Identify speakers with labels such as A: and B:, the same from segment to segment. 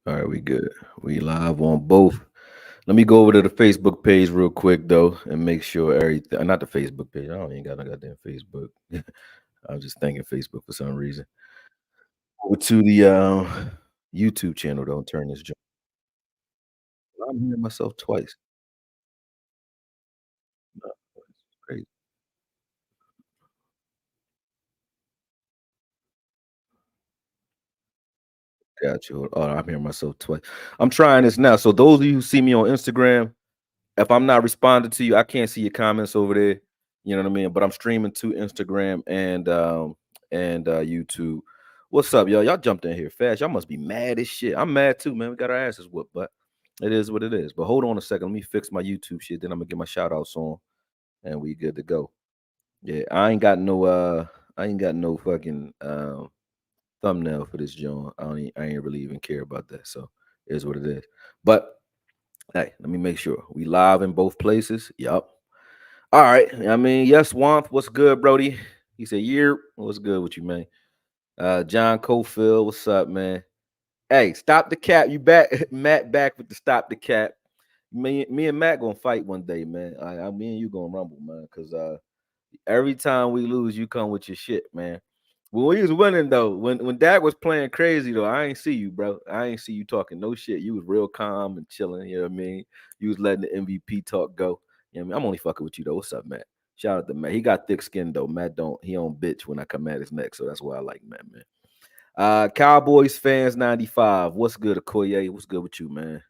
A: All right, we good. We live on both. Let me go over to the Facebook page real quick though, and make sure everything. Not the Facebook page. I don't even got no goddamn Facebook. I was just thinking Facebook for some reason. Over to the YouTube channel. Don't turn this. I'm hearing myself twice. No, it's crazy. Got you. Oh, I'm hearing myself twice. I'm trying this now. So those of you who see me on Instagram, if I'm not responding to you, I can't see your comments over there. You know what I mean? But I'm streaming to Instagram and YouTube. What's up, y'all? Y'all jumped in here fast. Y'all must be mad as shit. I'm mad too, man. We got our asses whooped, but it is what it is. But hold on a second. Let me fix my YouTube shit. Then I'm gonna get my shout outs on and we good to go. Yeah, I ain't got no fucking thumbnail for this joint. I ain't really even care about that. So it is what it is. But hey, let me make sure. We live in both places. Yup. All right. I mean, yes, Womp, what's good, Brody? He said, "Year, what's good with you, man?" John Cofield, what's up, man? Hey, stop the cap. You back, Matt, back with the stop the cap. Me and Matt gonna fight one day, man. Me and you gonna rumble, man. Cause every time we lose, you come with your shit, man. When we was winning though, when Dak was playing crazy though, I ain't see you, bro. I ain't see you talking no shit. You was real calm and chilling. You know what I mean? You was letting the MVP talk go. You know what I mean? I'm only fucking with you though. What's up, Matt? Shout out to Matt. He got thick skin though. Matt don't. He don't bitch when I come at his neck. So that's why I like Matt, man. Cowboys fans 95. What's good, Okoye? What's good with you, man?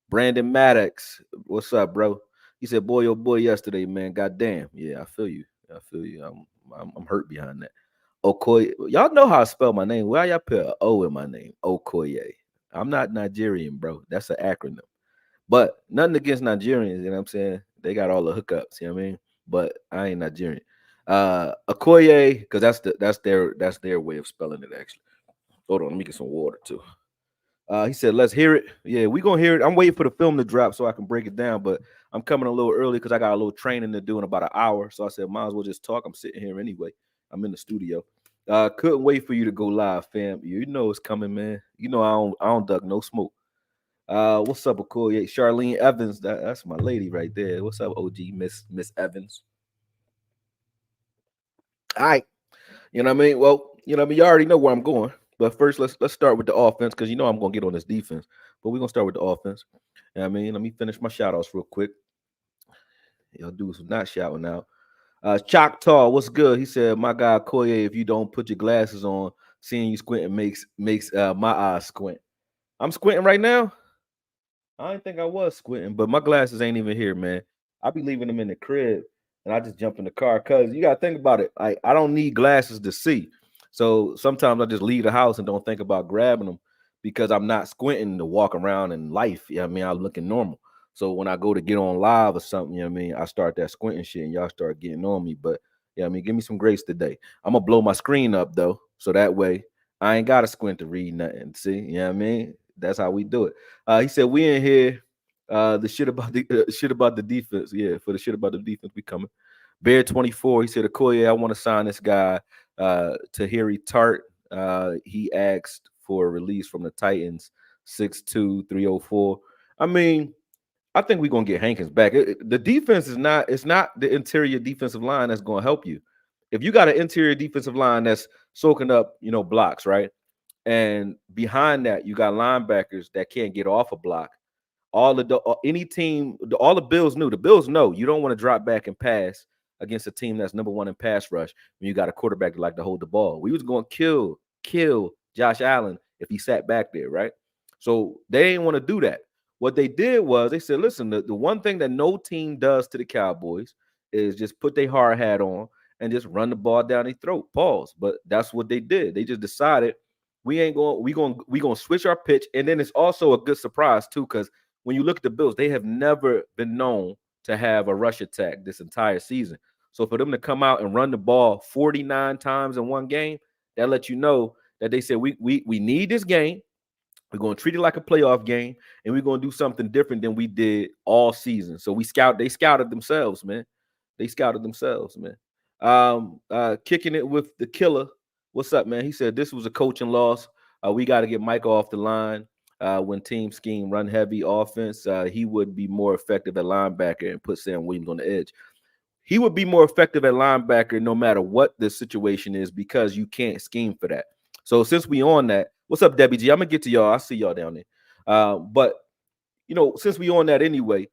A: Brandon Maddox. What's up, bro? He said, "Boy, oh boy, yesterday, man. Goddamn. Yeah, I feel you. I feel you. I'm hurt behind that." Okoye. Y'all know how I spell my name. Why y'all put an O in my name? Okoye. I'm not Nigerian, bro. That's an acronym. But nothing against Nigerians, you know what I'm saying? They got all the hookups, you know what I mean? But I ain't Nigerian. Okoye, because that's their way of spelling it actually. Hold on, let me get some water too. He said, "Let's hear it." Yeah, we gonna hear it. I'm waiting for the film to drop so I can break it down, but I'm coming a little early because I got a little training to do in about an hour. So I said, might as well just talk. I'm sitting here anyway. I'm in the studio. Couldn't wait for you to go live, fam. You know it's coming, man. You know I don't duck no smoke. What's up, Okoye? Charlene Evans, that's my lady right there. What's up, OG Miss Evans? All right. You know what I mean? Well, you know what I mean. You already know where I'm going. But first, let's start with the offense because you know I'm gonna get on this defense. But we're gonna start with the offense. You know what I mean, let me finish my shout outs real quick. Y'all do some not shouting out. Choctaw, what's good? He said, "My guy Koye, if you don't put your glasses on, seeing you squinting makes my eyes squint." I'm squinting right now. I didn't think I was squinting, but my glasses ain't even here, man. I be leaving them in the crib, and I just jump in the car. Cause you gotta think about it. I don't need glasses to see, so sometimes I just leave the house and don't think about grabbing them because I'm not squinting to walk around in life. You know what I mean, I'm looking normal. So when I go to get on live or something, you know what I mean, I start that squinting shit, and y'all start getting on me. But yeah, I mean, give me some grace today. I'm gonna blow my screen up though, so that way I ain't got to squint to read nothing. See, you know what I mean? That's how we do it. He said we in here. The shit about the defense. Yeah, for the shit about the defense, we coming. Bear 24. He said, "Okoye, I want to sign this guy, Tahiri Tart. He asked for a release from the Titans, 6'2", 304. I mean, I think we're gonna get Hankins back. The defense is not. It's not the interior defensive line that's gonna help you. If you got an interior defensive line that's soaking up, blocks, right? And behind that, you got linebackers that can't get off a block. Any team, all the Bills knew. The Bills know you don't want to drop back and pass against a team that's number one in pass rush when you got a quarterback that like to hold the ball. We was going to kill Josh Allen if he sat back there, right? So they didn't want to do that. What they did was they said, listen, the one thing that no team does to the Cowboys is just put their hard hat on and just run the ball down their throat. Pause. But that's what they did. They just decided we gonna switch our pitch. And then it's also a good surprise too, because when you look at the Bills, they have never been known to have a rush attack this entire season. So for them to come out and run the ball 49 times in one game, that lets you know that they said we need this game. We're going to treat it like a playoff game, and we're going to do something different than we did all season. So they scouted themselves, man. They scouted themselves, man. Kicking it with the killer. What's up, man? He said this was a coaching loss. We got to get Micah off the line. when team scheme run heavy offense, he would be more effective at linebacker and put Sam Williams on the edge. He would be more effective at linebacker no matter what the situation is because you can't scheme for that. So since we on that, what's up, Debbie G? I'm gonna get to y'all. I see y'all down there. But since we on that anyway,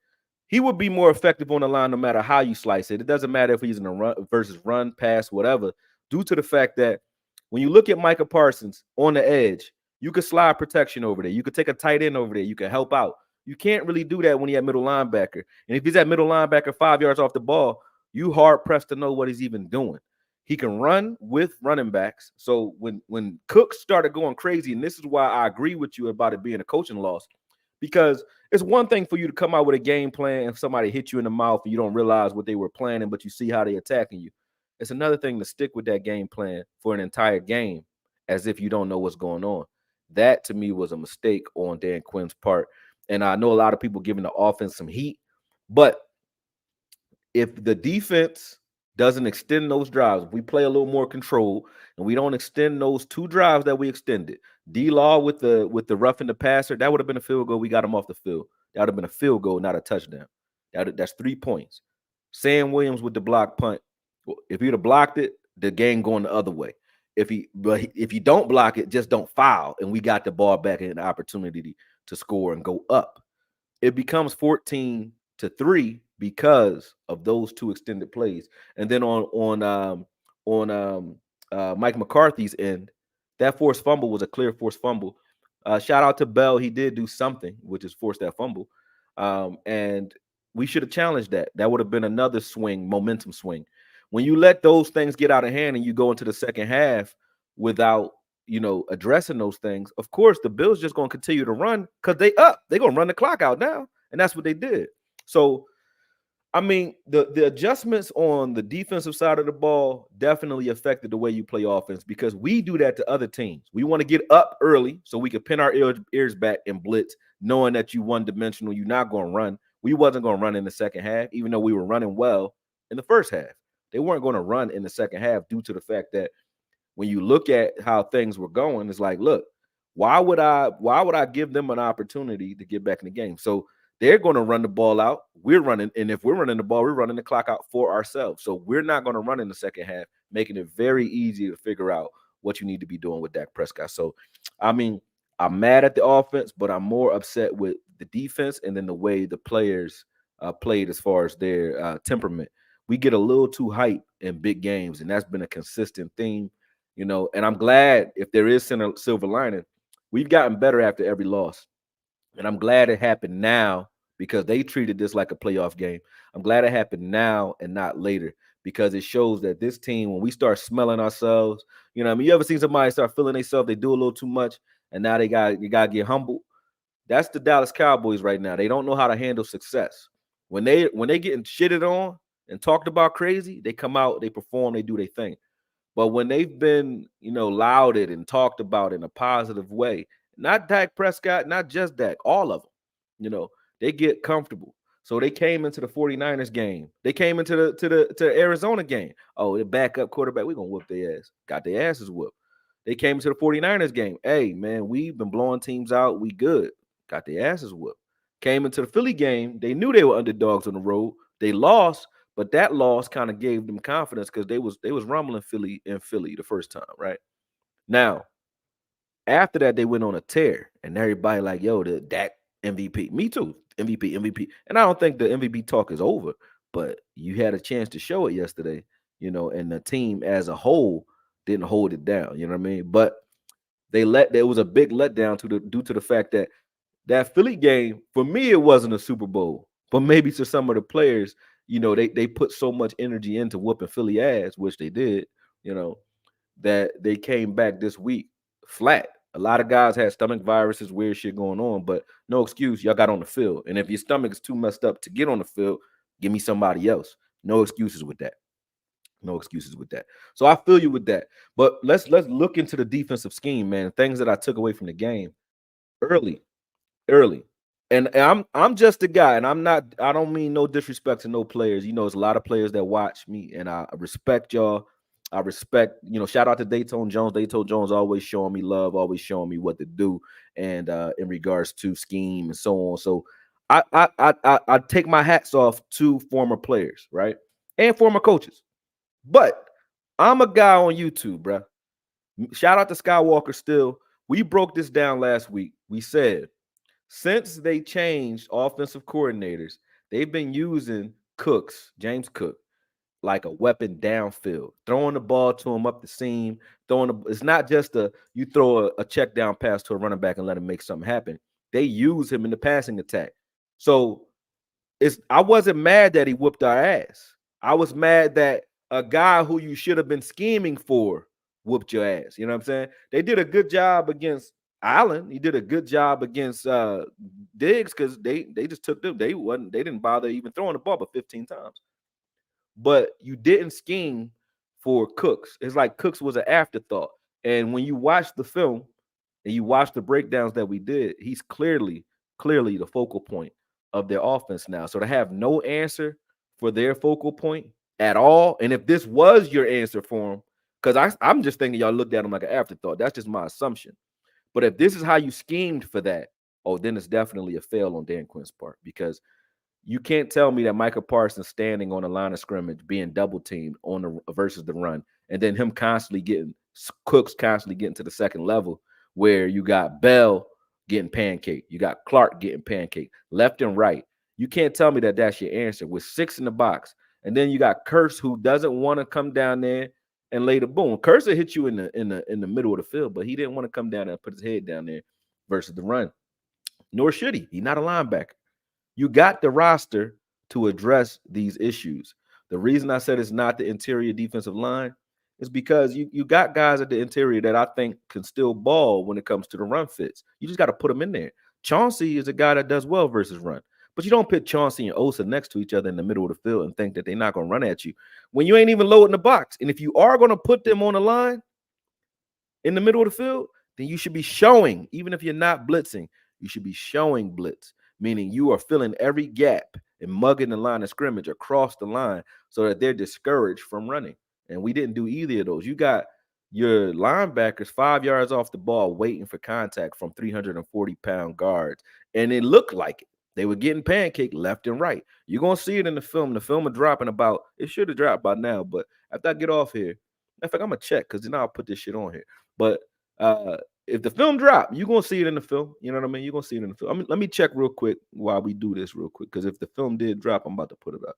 A: he would be more effective on the line no matter how you slice it. It doesn't matter if he's in a run versus run, pass, whatever, due to the fact that when you look at Micah Parsons on the edge, you could slide protection over there. You could take a tight end over there. You can help out. You can't really do that when you're at middle linebacker. And if he's at middle linebacker 5 yards off the ball, you hard pressed to know what he's even doing. He can run with running backs. So when Cook started going crazy, and this is why I agree with you about it being a coaching loss, because it's one thing for you to come out with a game plan if somebody hit you in the mouth and you don't realize what they were planning, but you see how they're attacking you. It's another thing to stick with that game plan for an entire game as if you don't know what's going on. That to me was a mistake on Dan Quinn's part. And I know a lot of people giving the offense some heat, but if the defense doesn't extend those drives, if we play a little more control and we don't extend those 2 drives that we extended, D-Law with the roughing the passer, that would have been a field goal. We got him off the field. That would have been a field goal, not a touchdown. That's 3 points. Sam Williams with the block punt. If he'd have blocked it, the game going the other way. If you don't block it, just don't foul, and we got the ball back and an opportunity to score and go up. It becomes 14-3 because of those 2 extended plays. And then on Mike McCarthy's end, that forced fumble was a clear forced fumble. Shout out to Bell. He did do something, which is force that fumble. And we should have challenged that. That would have been another swing, momentum swing. When you let those things get out of hand and you go into the second half without addressing those things, of course, the Bills just going to continue to run because they're going to run the clock out now. And that's what they did. So, I mean, the adjustments on the defensive side of the ball definitely affected the way you play offense because we do that to other teams. We want to get up early so we can pin our ears back and blitz, knowing that you one-dimensional, you're not going to run. We wasn't going to run in the second half, even though we were running well in the first half. They weren't going to run in the second half due to the fact that when you look at how things were going, it's like, look, why would I give them an opportunity to get back in the game? So they're going to run the ball out. We're running, and if we're running the ball, we're running the clock out for ourselves. So we're not going to run in the second half, making it very easy to figure out what you need to be doing with Dak Prescott. So, I mean, I'm mad at the offense, but I'm more upset with the defense and then the way the players played as far as their temperament. We get a little too hype in big games, and that's been a consistent theme, and I'm glad if there is silver lining, we've gotten better after every loss. And I'm glad it happened now because they treated this like a playoff game. I'm glad it happened now and not later because it shows that this team, when we start smelling ourselves, I mean, you ever seen somebody start feeling themselves, they do a little too much, and now you gotta get humble. That's the Dallas Cowboys right now. They don't know how to handle success. When they getting shitted on and talked about crazy, they come out, they perform, they do their thing. But when they've been, lauded and talked about in a positive way, not Dak Prescott, not just Dak, all of them, they get comfortable. So they came into the 49ers game. They came into the Arizona game. Oh, the backup quarterback, we're going to whoop their ass. Got their asses whooped. They came into the 49ers game. Hey, man, we've been blowing teams out. We good. Got their asses whooped. Came into the Philly game. They knew they were underdogs on the road. They lost, but that loss kind of gave them confidence because they was rumbling Philly the first time, right? Now, after that, they went on a tear, and everybody like, yo, the Dak MVP. Me too, MVP. And I don't think the MVP talk is over, but you had a chance to show it yesterday, and the team as a whole didn't hold it down. You know what I mean? But there was a big letdown due to the fact that Philly game, for me, it wasn't a Super Bowl, but maybe to some of the players, they put so much energy into whooping Philly ass, which they did, that they came back this week flat. A lot of guys had stomach viruses, weird shit going on, but no excuse. Y'all got on the field. And if your stomach is too messed up to get on the field, give me somebody else. No excuses with that. No excuses with that. So I feel you with that. But let's look into the defensive scheme, man. Things that I took away from the game early. And I'm just a guy, and I don't mean no disrespect to no players. There's a lot of players that watch me, and I respect y'all. I respect, shout out to Dayton Jones. Dayton Jones always showing me love, always showing me what to do, and in regards to scheme and so on. So I take my hats off to former players, right, and former coaches. But I'm a guy on YouTube, bruh. Shout out to Skywalker still. We broke this down last week. We said since they changed offensive coordinators, they've been using James Cook, like a weapon downfield, throwing the ball to him up the seam, it's not just you throw a check down pass to a running back and let him make something happen. They use him in the passing attack. So I wasn't mad that he whooped our ass. I was mad that a guy who you should have been scheming for whooped your ass. You know what I'm saying? They did a good job against Allen. He did a good job against Diggs because they just took them. They didn't bother even throwing the ball but 15 times. But you didn't scheme for Cooks. It's like Cooks was an afterthought. And when you watch the film and you watch the breakdowns that we did, he's clearly the focal point of their offense now. So to have no answer for their focal point at all, and if this was your answer for him, because I'm just thinking y'all looked at him like an afterthought. That's just my assumption. But if this is how you schemed for that, then it's definitely a fail on Dan Quinn's part, because you can't tell me that Micah Parsons standing on the line of scrimmage, being double teamed on the versus the run, and then him constantly getting Cooks constantly getting to the second level, where you got Bell getting pancake, you got Clark getting pancake, left and right. You can't tell me that that's your answer with 6 in the box, and then you got Kearse, who doesn't want to come down there and lay the boom. Kearse will hit you in the middle of the field, but he didn't want to come down there and put his head down there versus the run. Nor should he. He's not a linebacker. You got the roster to address these issues. The reason I said it's not the interior defensive line is because you got guys at the interior that I think can still ball when it comes to the run fits. You just got to put them in there. Chauncey is a guy that does well versus run, but you don't put Chauncey and Osa next to each other in the middle of the field and think that they're not going to run at you when you ain't even loading the box. And if you are going to put them on the line in the middle of the field, then you should be showing, even if you're not blitzing, you should be showing blitz, meaning you are filling every gap and mugging the line of scrimmage across the line so that they're discouraged from running. And we didn't do either of those. You got your linebackers 5 yards off the ball waiting for contact from 340-pound guards, and it looked like it. They were getting pancaked left and right. You're going to see it in the film. The film is dropping about, it should have dropped by now, but after I get off here, in fact, I'm going to check because then I'll put this shit on here. But if the film drop, you're going to see it in the film. You know what I mean? You're going to see it in the film. I mean, let me check real quick while we do this real quick, because if the film did drop, I'm about to put it up.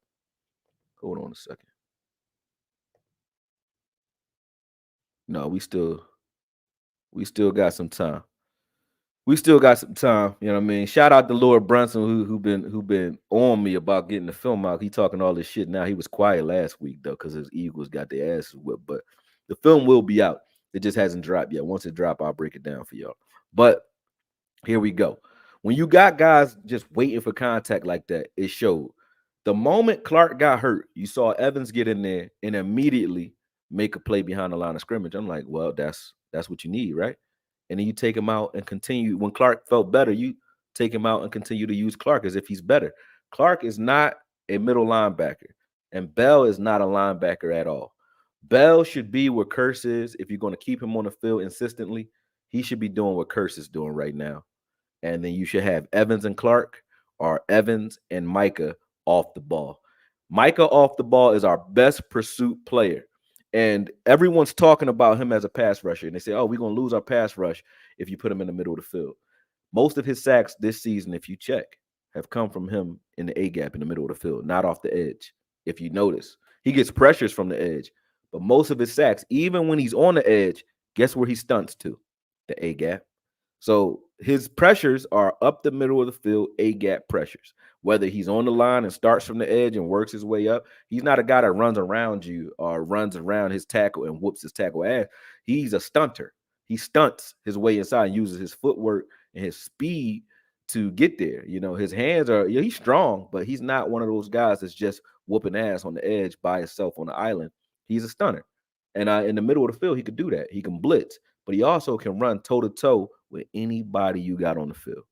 A: Hold on a second. No, we still got some time. We still got some time. You know what I mean? Shout out to Lord Brunson who been on me about getting the film out. He talking all this shit now. He was quiet last week though, because his Eagles got their asses whipped. But the film will be out. It just hasn't dropped yet. Once it drop, I'll break it down for y'all. But here we go. When you got guys just waiting for contact like that, it showed. The moment Clark got hurt, you saw Evans get in there and immediately make a play behind the line of scrimmage. I'm like, well, that's what you need, right? And then you take him out and continue. When Clark felt better, you take him out and continue to use Clark as if he's better. Clark is not a middle linebacker, and Bell is not a linebacker at all. Bell should be where Kearse is. If you're going to keep him on the field insistently, he should be doing what Kearse is doing right now. And then you should have Evans and Clark, or Evans and Micah off the ball. Micah off the ball is our best pursuit player. And everyone's talking about him as a pass rusher. And they say, oh, we're going to lose our pass rush if you put him in the middle of the field. Most of his sacks this season, if you check, have come from him in the A-gap in the middle of the field, not off the edge. If you notice, he gets pressures from the edge. But most of his sacks, even when he's on the edge, guess where he stunts to? The A-gap. So his pressures are up the middle of the field, A-gap pressures. Whether he's on the line and starts from the edge and works his way up, he's not a guy that runs around you or runs around his tackle and whoops his tackle ass. He's a stunter. He stunts his way inside and uses his footwork and his speed to get there. You know, his hands are, he's strong, but he's not one of those guys that's just whooping ass on the edge by himself on the island. He's a stunner. And in the middle of the field, he could do that. He can blitz, but he also can run toe-to-toe with anybody you got on the field.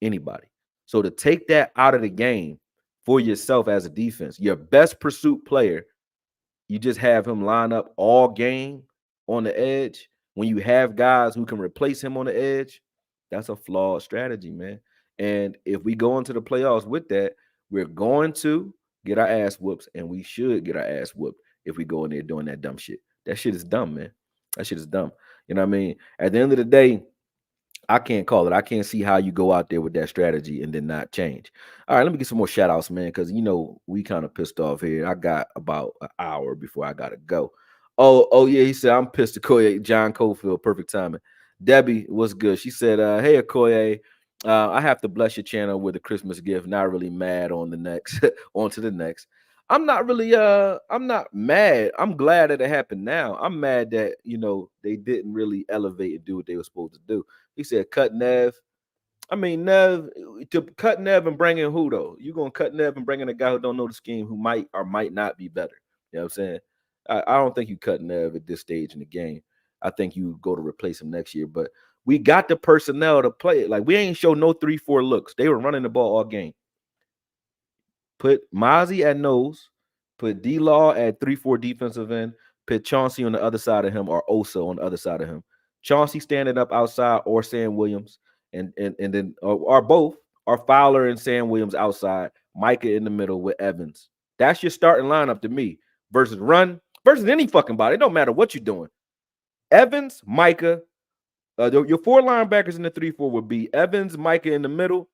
A: Anybody. So to take that out of the game for yourself as a defense, your best pursuit player you just have him line up all game on the edge when you have guys who can replace him on the edge. That's a flawed strategy, man. And if we go into the playoffs with that, we're going to get our ass whoops, and we should get our ass whooped if we go in there doing that dumb shit. That shit is dumb, man. That shit is dumb. You know what I mean? At the end of the day, I can't call it. I can't see how you go out there with that strategy and then not change. All right, let me get some more shout outs, man, because we kind of pissed off here. I got about an hour before I gotta go. Oh yeah, he said I'm pissed. Okoye, John Cofield, perfect timing. Debbie, what's good? She said, hey Okoye, I have to bless your channel with a Christmas gift. Not really mad on the next, on to the next. I'm not really I'm not mad. I'm glad that it happened now. I'm mad that they didn't really elevate and do what they were supposed to do. He said, cut Nev. I mean, Nev, to cut Nev and bring in who, though? You're going to cut Nev and bring in a guy who don't know the scheme, who might or might not be better. You know what I'm saying? I don't think you cut Nev at this stage in the game. I think you go to replace him next year. But we got the personnel to play it. Like, we ain't show no 3-4 looks. They were running the ball all game. Put Mozzie at nose. Put D-Law at 3-4 defensive end. Put Chauncey on the other side of him or Osa on the other side of him. Chauncey standing up outside or Sam Williams, and then or both, or Fowler and Sam Williams outside, Micah in the middle with Evans. That's your starting lineup to me versus any fucking body. It don't matter what you're doing. Evans, Micah, your 4 linebackers in the 3-4 would be Evans, Micah in the middle,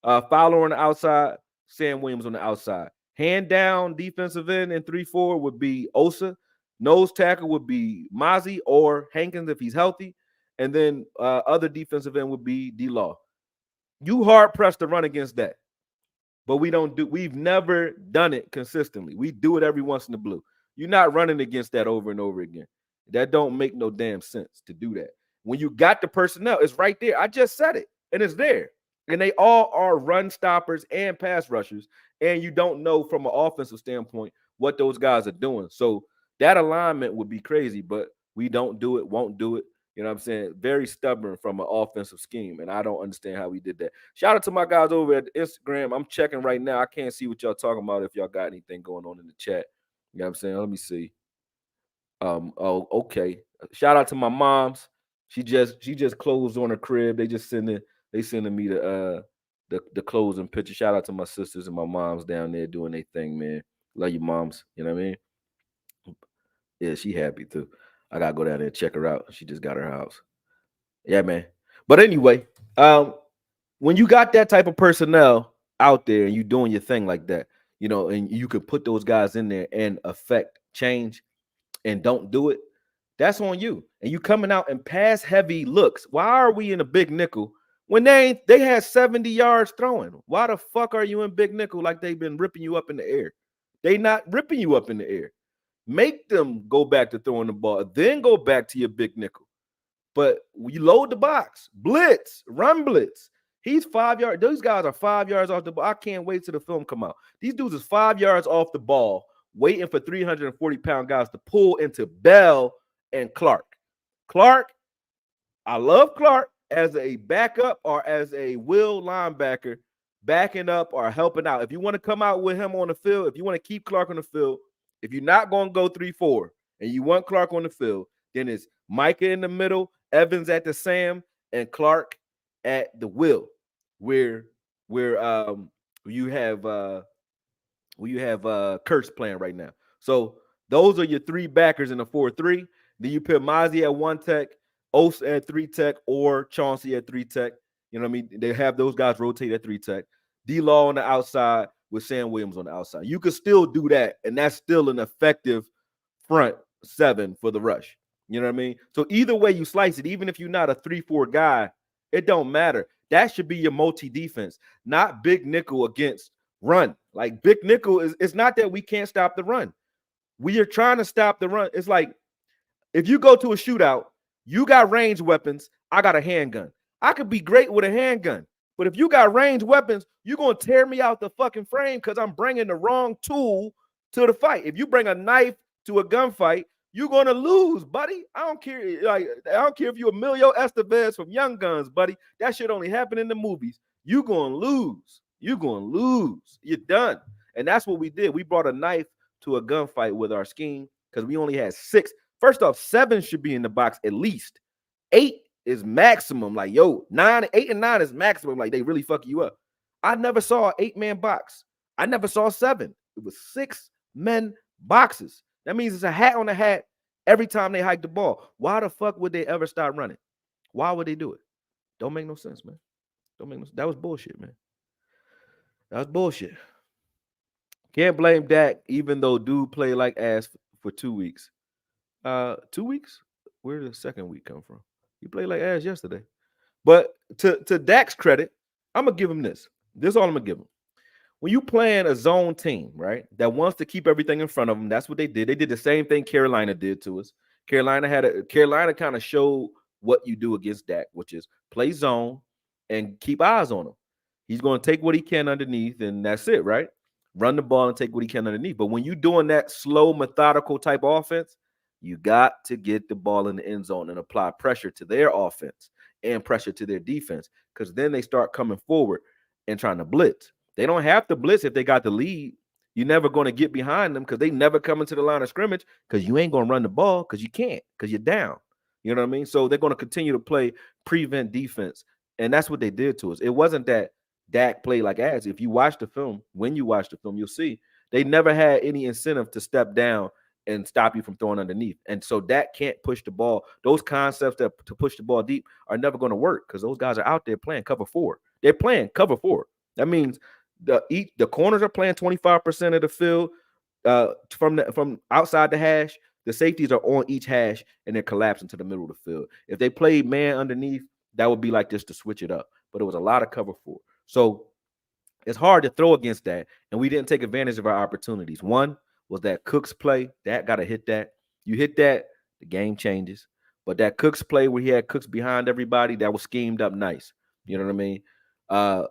A: Fowler on the outside, Sam Williams on the outside. Hand down defensive end in 3-4 would be Osa. Nose tackle would be Mozzie or Hankins if he's healthy. And then other defensive end would be D-Law. You hard pressed to run against that. But we've never done it consistently. We do it every once in the blue. You're not running against that over and over again. That don't make no damn sense to do that. When you got the personnel, it's right there. I just said it, and it's there. And they all are run stoppers and pass rushers. And you don't know from an offensive standpoint what those guys are doing. So that alignment would be crazy, but we don't do it, won't do it. You know what I'm saying? Very stubborn from an offensive scheme, and I don't understand how we did that. Shout out to my guys over at Instagram. I'm checking right now. I can't see what y'all talking about if y'all got anything going on in the chat. You know what I'm saying? Let me see. Oh, okay. Shout out to my moms. She just closed on her crib. They sending me the closing picture. Shout out to my sisters and my moms down there doing their thing, man. Love you, moms. You know what I mean? Yeah, she happy too. I gotta go down there and check her out. She just got her house. Yeah, man. But anyway, when you got that type of personnel out there and you doing your thing like that, and you could put those guys in there and affect change and don't do it, that's on you. And you coming out and pass heavy looks. Why are we in a big nickel when they had 70 yards throwing? Why the fuck are you in big nickel like they've been ripping you up in the air? They not ripping you up in the air. Make them go back to throwing the ball, then go back to your big nickel. But you load the box, blitz, run blitz. He's 5 yards. Those guys are 5 yards off the ball. I can't wait till the film come out. These dudes is 5 yards off the ball, waiting for 340-pound guys to pull into Bell and Clark. Clark, I love Clark as a backup or as a will linebacker, backing up or helping out. If you want to come out with him on the field, if you want to keep Clark on the field, if you're not going to go 3-4 and you want Clark on the field, then it's Micah in the middle, Evans at the Sam, and Clark at the will, where you have Kurtz playing right now. So those are your 3 backers in the 4-3. Then you put Mozzie at 1 tech, Osa at 3 tech, or Chauncey at 3 tech. You know what I mean? They have those guys rotate at 3 tech. D-Law on the outside with Sam Williams on the outside. You could still do that, and that's still an effective front 7 for the rush. You know what I mean? So either way you slice it, even if you're not a 3-4 guy, it don't matter. That should be your multi-defense, not big nickel against run. Like big nickel it's not that we can't stop the run. We are trying to stop the run. It's like if you go to a shootout, you got range weapons, I got a handgun. I could be great with a handgun. But if you got range weapons, you're going to tear me out the fucking frame because I'm bringing the wrong tool to the fight. If you bring a knife to a gunfight, you're going to lose, buddy. I don't care if you're Emilio Estevez from Young Guns, buddy. That shit only happen in the movies. You're going to lose. You're going to lose. You're done. And that's what we did. We brought a knife to a gunfight with our scheme because we only had 6. First off, 7 should be in the box at least. 8 is maximum. Like, yo, 9, 8, and 9 is maximum. Like, they really fuck you up. I never saw an 8-man box. I never saw 7. It was 6 men boxes. That means it's a hat on a hat every time they hike the ball. Why the fuck would they ever start running? Why would they do it? Don't make no sense, man. Don't make no sense. That was bullshit, man. That was bullshit. Can't blame Dak, even though dude played like ass for 2 weeks. 2 weeks? Where did the second week come from? He played like ass yesterday. But to Dak's credit, I'm gonna give him this. This is all I'm gonna give him. When you playing a zone team, right, that wants to keep everything in front of them, that's what they did. They did the same thing Carolina did to us. Carolina kind of showed what you do against Dak, which is play zone and keep eyes on him. He's going to take what he can underneath, and that's it, right? Run the ball and take what he can underneath. But when you're doing that slow, methodical type offense, you got to get the ball in the end zone and apply pressure to their offense and pressure to their defense, because then they start coming forward and trying to blitz. They don't have to blitz if they got the lead. You're never going to get behind them because they never come into the line of scrimmage because you ain't going to run the ball because you can't, because you're down. You know what I mean? So they're going to continue to play prevent defense. And that's what they did to us. It wasn't that Dak played like ass. If you watch the film, when you watch the film, you'll see they never had any incentive to step down and stop you from throwing underneath. And so Dak can't push the ball. Those concepts to push the ball deep are never going to work because those guys are out there playing cover 4. They're playing cover 4. That means the corners are playing 25% of the field from outside the hash. The safeties are on each hash and they're collapsing to the middle of the field. If they played man underneath, that would be like this to switch it up. But it was a lot of cover 4. So it's hard to throw against that, and we didn't take advantage of our opportunities. One was that Cooks play. That got to hit that. You hit that, the game changes. But that Cooks play where he had Cooks behind everybody, that was schemed up nice. You know what I mean?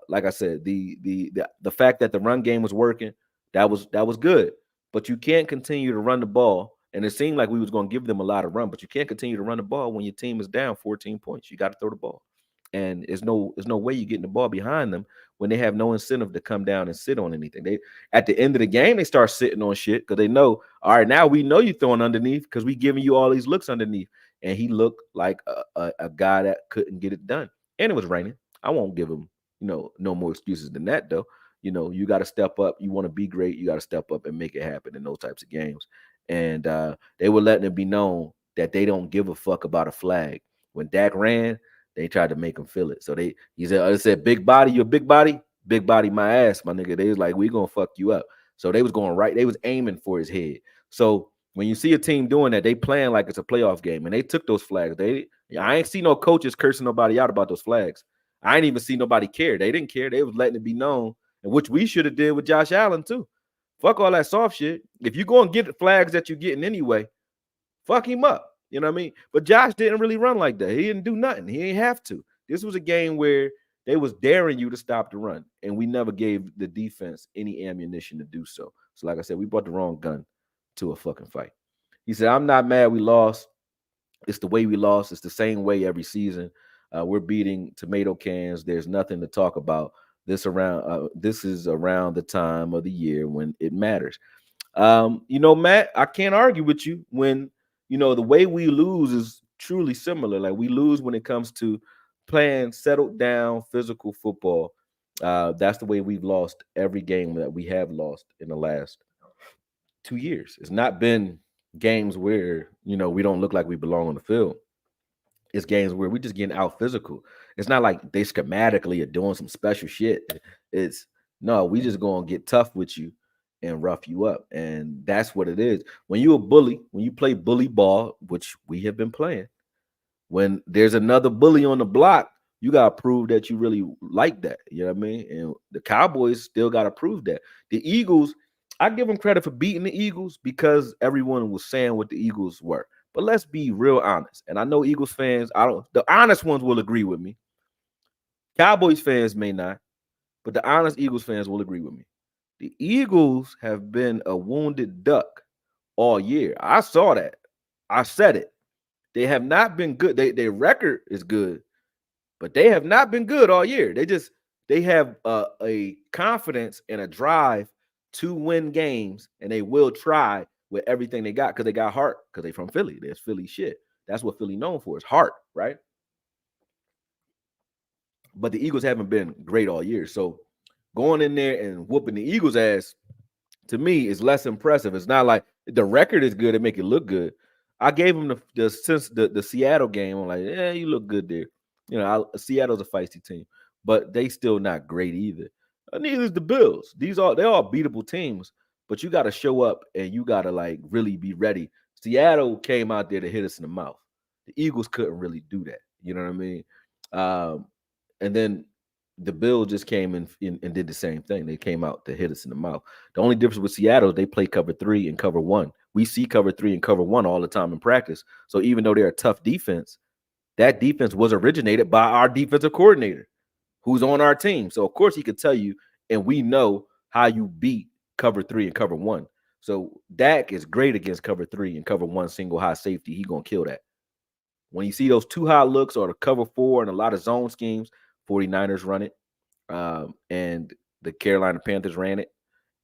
A: Like I said, the fact that the run game was working, that was good. But you can't continue to run the ball. And it seemed like we was going to give them a lot of run, but you can't continue to run the ball when your team is down 14 points. You got to throw the ball. And there's no way you're getting the ball behind them when they have no incentive to come down and sit on anything. They at the end of the game, they start sitting on shit because they know, all right, now we know you're throwing underneath because we giving you all these looks underneath. And he looked like a guy that couldn't get it done. And it was raining. I won't give him, no more excuses than that, though. You got to step up. You want to be great. You got to step up and make it happen in those types of games. And they were letting it be known that they don't give a fuck about a flag. When Dak ran, they tried to make him feel it. So they said, big body, you a big body? Big body, my ass, my nigga. They was like, we gonna fuck you up. So they was going right. They was aiming for his head. So when you see a team doing that, they playing like it's a playoff game. And they took those flags. I ain't see no coaches cursing nobody out about those flags. I ain't even see nobody care. They didn't care. They was letting it be known, and which we should have did with Josh Allen too. Fuck all that soft shit. If you go and get the flags that you're getting anyway, fuck him up. You know what I mean? But Josh didn't really run like that. He didn't do nothing. He didn't have to. This was a game where they was daring you to stop the run, and we never gave the defense any ammunition to do so. So like I said, we brought the wrong gun to a fucking fight. He said, I'm not mad we lost. It's the way we lost. It's the same way every season. We're beating tomato cans. There's nothing to talk about. This is around the time of the year when it matters. Matt, I can't argue with you when the way we lose is truly similar. Like we lose when it comes to playing settled down physical football. That's the way we've lost every game that we have lost in the last 2 years. It's not been games where we don't look like we belong on the field. It's games where we just getting out physical. It's not like they schematically are doing some special shit. It's no, we just gonna get tough with you and rough you up. And that's what it is. When you a bully, when you play bully ball, which we have been playing, when there's another bully on the block, you got to prove that you really like that. You know what I mean? And the Cowboys still got to prove that. The Eagles, I give them credit for beating the Eagles because everyone was saying what the Eagles were. But let's be real honest. And I know Eagles fans, the honest ones will agree with me. Cowboys fans may not, but the honest Eagles fans will agree with me. The Eagles have been a wounded duck all year. I saw that. I said it. They have not been good. Their record is good, but they have not been good all year. They have a confidence and a drive to win games, and they will try with everything they got because they got heart, because they from Philly. There's Philly shit. That's what Philly known for, is heart, right? But the Eagles haven't been great all year. So going in there and whooping the Eagles' ass, to me, is less impressive. It's not like the record is good and make it look good. I gave him the Seattle game. I'm like, yeah, you look good there. Seattle's a feisty team, but they still not great either. Neither is the Bills. They're all beatable teams, but you got to show up and you got to like really be ready. Seattle came out there to hit us in the mouth. The Eagles couldn't really do that. You know what I mean? Um, and then the Bills just came and did the same thing. They came out to hit us in the mouth. The only difference with Seattle is they play cover 3 and cover 1. We see cover 3 and cover 1 all the time in practice. So even though they're a tough defense, that defense was originated by our defensive coordinator, who's on our team. So of course he could tell you, and we know how you beat cover 3 and cover 1. So Dak is great against cover 3 and cover 1 single high safety. He gonna kill that. When you see those 2 high looks or the cover 4 and a lot of zone schemes, 49ers run it, and the Carolina Panthers ran it,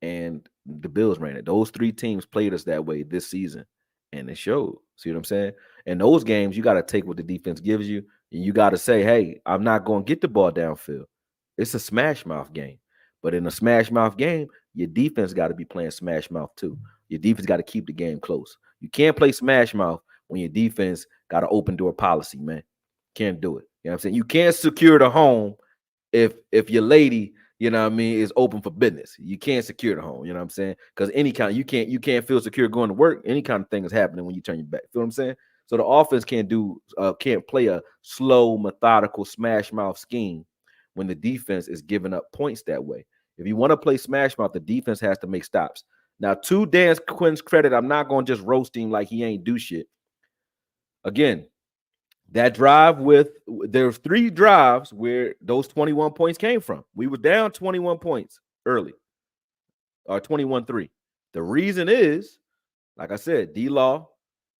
A: and the Bills ran it. Those 3 teams played us that way this season, and it showed. See what I'm saying? In those games, you got to take what the defense gives you, and you got to say, hey, I'm not going to get the ball downfield. It's a smash mouth game. But in a smash mouth game, your defense got to be playing smash mouth too. Your defense got to keep the game close. You can't play smash mouth when your defense got an open door policy, man. Can't do it. You know what I'm saying? You can't secure the home if your lady, you know what I mean, is open for business. You can't secure the home, you know what I'm saying? Because any kind, you can't feel secure going to work. Any kind of thing is happening when you turn your back. Feel what I'm saying? So the offense can't play a slow, methodical smash mouth scheme when the defense is giving up points that way. If you want to play smash mouth, the defense has to make stops. Now, to Dan Quinn's credit, I'm not going to just roast him like he ain't do shit. Again, that drive there's 3 drives where those 21 points came from. We were down 21 points early, or 21-3. The reason is, like I said, D-Law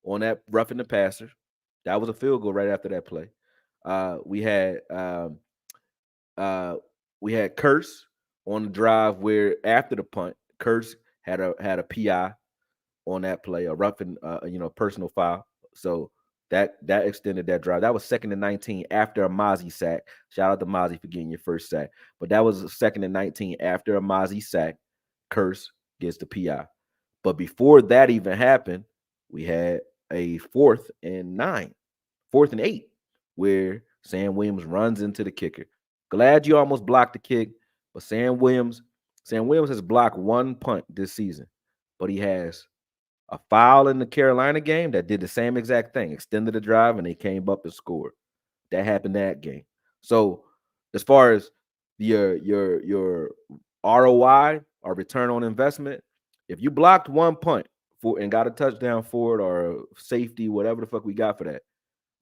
A: on that roughing the passer. That was a field goal right after that play. We had Curse on the drive where after the punt, Curse had a PI on that play, a roughing, personal foul. So that extended that drive. That was 2nd and 19 after a Mozzie sack. Shout out to Mozzie for getting your first sack. But that was 2nd and 19 after a Mozzie sack. Curse gets the PI. But before that even happened, we had a 4th and 9, 4th and 8, where Sam Williams runs into the kicker. Glad you almost blocked the kick, but Sam Williams has blocked 1 punt this season, but he has a foul in the Carolina game that did the same exact thing, extended the drive, and they came up and scored. That happened that game. So as far as your ROI or return on investment, if you blocked 1 punt and got a touchdown for it or safety, whatever the fuck we got for that,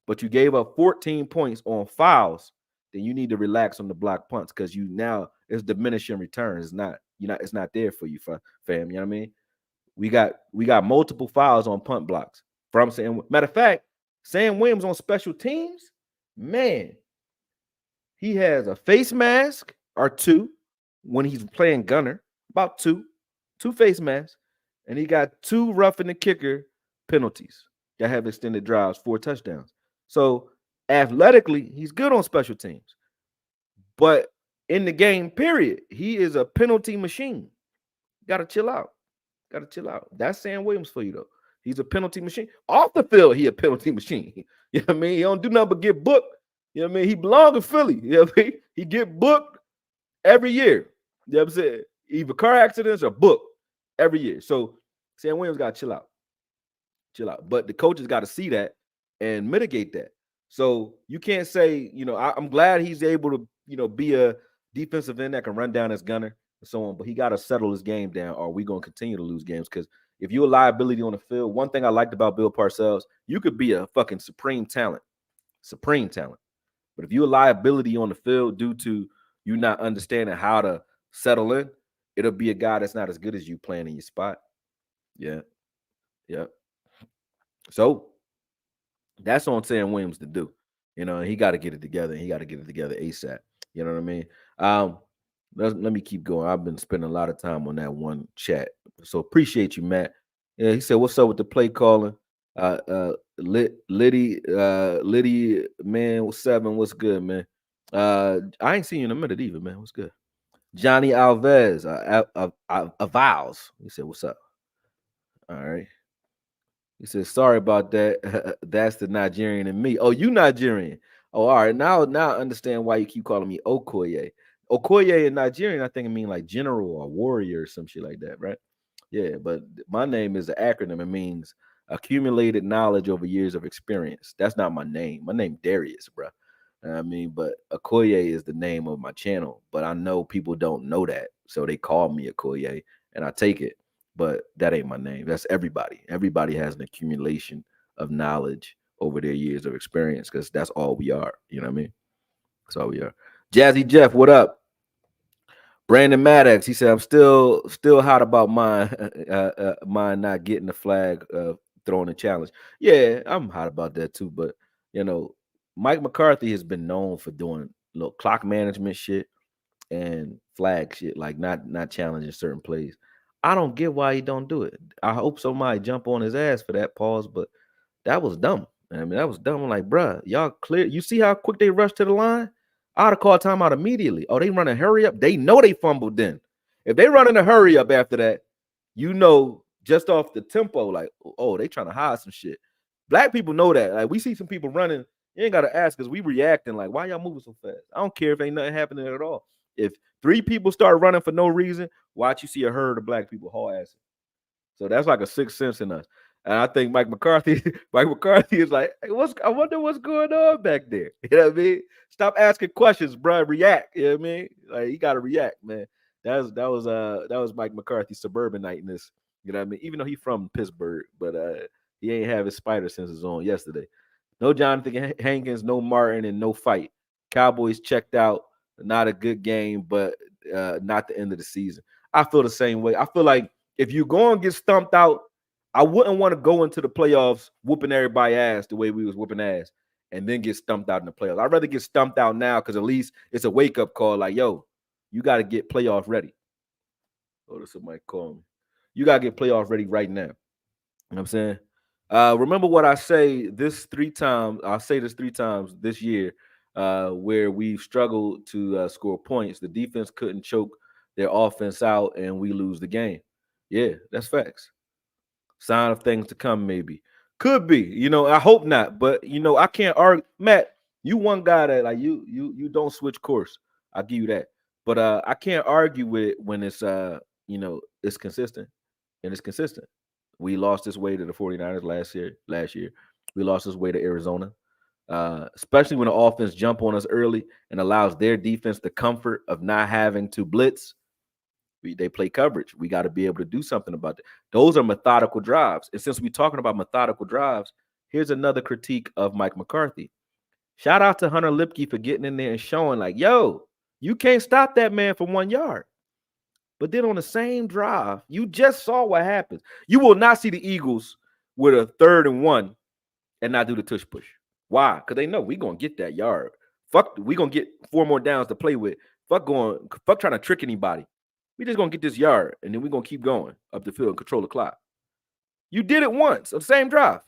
A: but you gave up 14 points on fouls, then you need to relax on the block punts, because it's diminishing returns. It's not there for you, fam. You know what I mean? We got multiple fouls on punt blocks from Sam. Matter of fact, Sam Williams on special teams, man, he has a face mask or 2 when he's playing gunner, about 2 face masks, and he got 2 roughing the kicker penalties that have extended drives, 4 touchdowns. So athletically, he's good on special teams, but in the game period, he is a penalty machine. Got to chill out. That's Sam Williams for you, though. He's a penalty machine. Off the field, he a penalty machine. You know what I mean? He don't do nothing but get booked. You know what I mean? He belongs in Philly. You know what I mean? He get booked every year. You know what I'm saying? Either car accidents or booked every year. So Sam Williams got to chill out. But the coaches got to see that and mitigate that. So you can't say, I'm glad he's able to, be a defensive end that can run down his gunner and so on, but he got to settle his game down, or we're going to continue to lose games. Because if you're a liability on the field, one thing I liked about Bill Parcells, you could be a fucking supreme talent. But if you're a liability on the field due to you not understanding how to settle in, it'll be a guy that's not as good as you playing in your spot. Yeah. So that's on Sam Williams to do. He got to get it together. He got to get it together ASAP. You know what I mean? Let me keep going. I've been spending a lot of time on that one chat. So appreciate you, Matt. Yeah, he said, "What's up with the play calling?" Liddy, man, 7. What's good, man? I ain't seen you in a minute either, man. What's good? Johnny Alves, Avows. He said, "What's up?" All right. He says, "Sorry about that. That's the Nigerian in me." Oh, you Nigerian. Oh, all right. Now I understand why you keep calling me Okoye. Okoye in Nigerian, I think it mean like general or warrior or some shit like that, right? Yeah, but my name is an acronym. It means accumulated knowledge over years of experience. That's not my name. My name Darius, bro. I mean, but Okoye is the name of my channel. But I know people don't know that, so they call me Okoye, and I take it. But that ain't my name. That's everybody. Everybody has an accumulation of knowledge over their years of experience because that's all we are. You know what I mean? That's all we are. Jazzy Jeff, what up? Brandon Maddox, he said, "I'm still hot about mine, mine not getting the flag, throwing the challenge." Yeah, I'm hot about that too. But you know, Mike McCarthy has been known for doing little clock management shit and flag shit, like not challenging certain plays. I don't get why he don't do it. I hope somebody jump on his ass for that pause, but that was dumb. I mean, that was dumb. I'm like, bruh, y'all clear. You see how quick they rushed to the line? I'd have called timeout immediately. Oh, they running hurry up. They know they fumbled then. If they running a hurry up after that, you know, just off the tempo, like, oh, they trying to hide some shit. Black people know that. Like, we see some people running. You ain't got to ask because we reacting like, why y'all moving so fast? I don't care if ain't nothing happening at all. If 3 people start running for no reason, watch you see a herd of black people haul ass. So that's like a sixth sense in us. And I think Mike McCarthy, Mike McCarthy is like, hey, I wonder what's going on back there. You know what I mean? Stop asking questions, bro. React. You know what I mean? Like you gotta react, man. That was Mike McCarthy's suburbaniteness. You know what I mean? Even though he's from Pittsburgh, but he ain't have his spider senses on yesterday. No Jonathan Hankins, no Martin, and no fight. Cowboys checked out. Not a good game, but not the end of the season. I feel the same way. I feel like if you go and get stumped out, I wouldn't want to go into the playoffs whooping everybody ass the way we was whooping ass and then get stumped out in the playoffs. I'd rather get stumped out now because at least it's a wake up call. Like, yo, you got to get playoff ready. Oh, there's somebody calling me. You got to get playoff ready right now. You know what I'm saying? Remember what I say this 3 times. I'll say this 3 times this year where we've struggled to score points. The defense couldn't choke their offense out and we lose the game. Yeah, that's facts. Sign of things to come, maybe. Could be. I hope not. But I can't argue. Matt, you one guy that like you don't switch course. I'll give you that. But I can't argue with it when it's it's consistent. And it's consistent. We lost this way to the 49ers last year. We lost this way to Arizona. Especially when the offense jump on us early and allows their defense the comfort of not having to blitz. They play coverage. We got to be able to do something about that. Those are methodical drives. And since we're talking about methodical drives, here's another critique of Mike McCarthy. Shout out to Hunter Lipke for getting in there and showing, like, yo, you can't stop that man from 1 yard. But then on the same drive, you just saw what happens. You will not see the Eagles with a 3rd and 1 and not do the tush push. Why? Because they know we're going to get that yard. Fuck, we're going to get 4 more downs to play with. Fuck trying to trick anybody. We just gonna get this yard, and then we're gonna keep going up the field and control the clock. You did it once, the same drive.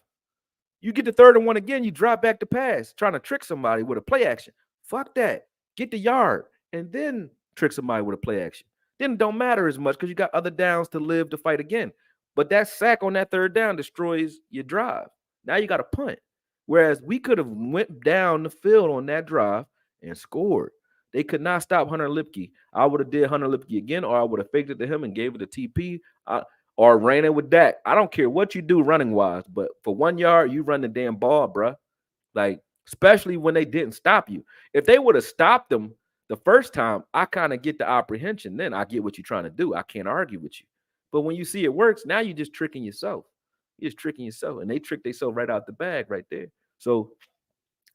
A: You get the 3rd and 1 again, you drop back to pass, trying to trick somebody with a play action. Fuck that. Get the yard, and then trick somebody with a play action. Then it don't matter as much because you got other downs to live to fight again. But that sack on that 3rd down destroys your drive. Now you got to punt. Whereas we could have went down the field on that drive and scored. They could not stop Hunter Lipke. I would have did Hunter Lipke again, or I would have faked it to him and gave it a TP, or ran it with Dak. I don't care what you do running wise, but for 1 yard, you run the damn ball, bruh. Like, especially when they didn't stop you. If they would have stopped them the first time, I kind of get the apprehension. Then I get what you're trying to do. I can't argue with you. But when you see it works, now you're just tricking yourself. You're just tricking yourself. And they tricked themselves right out the bag right there. So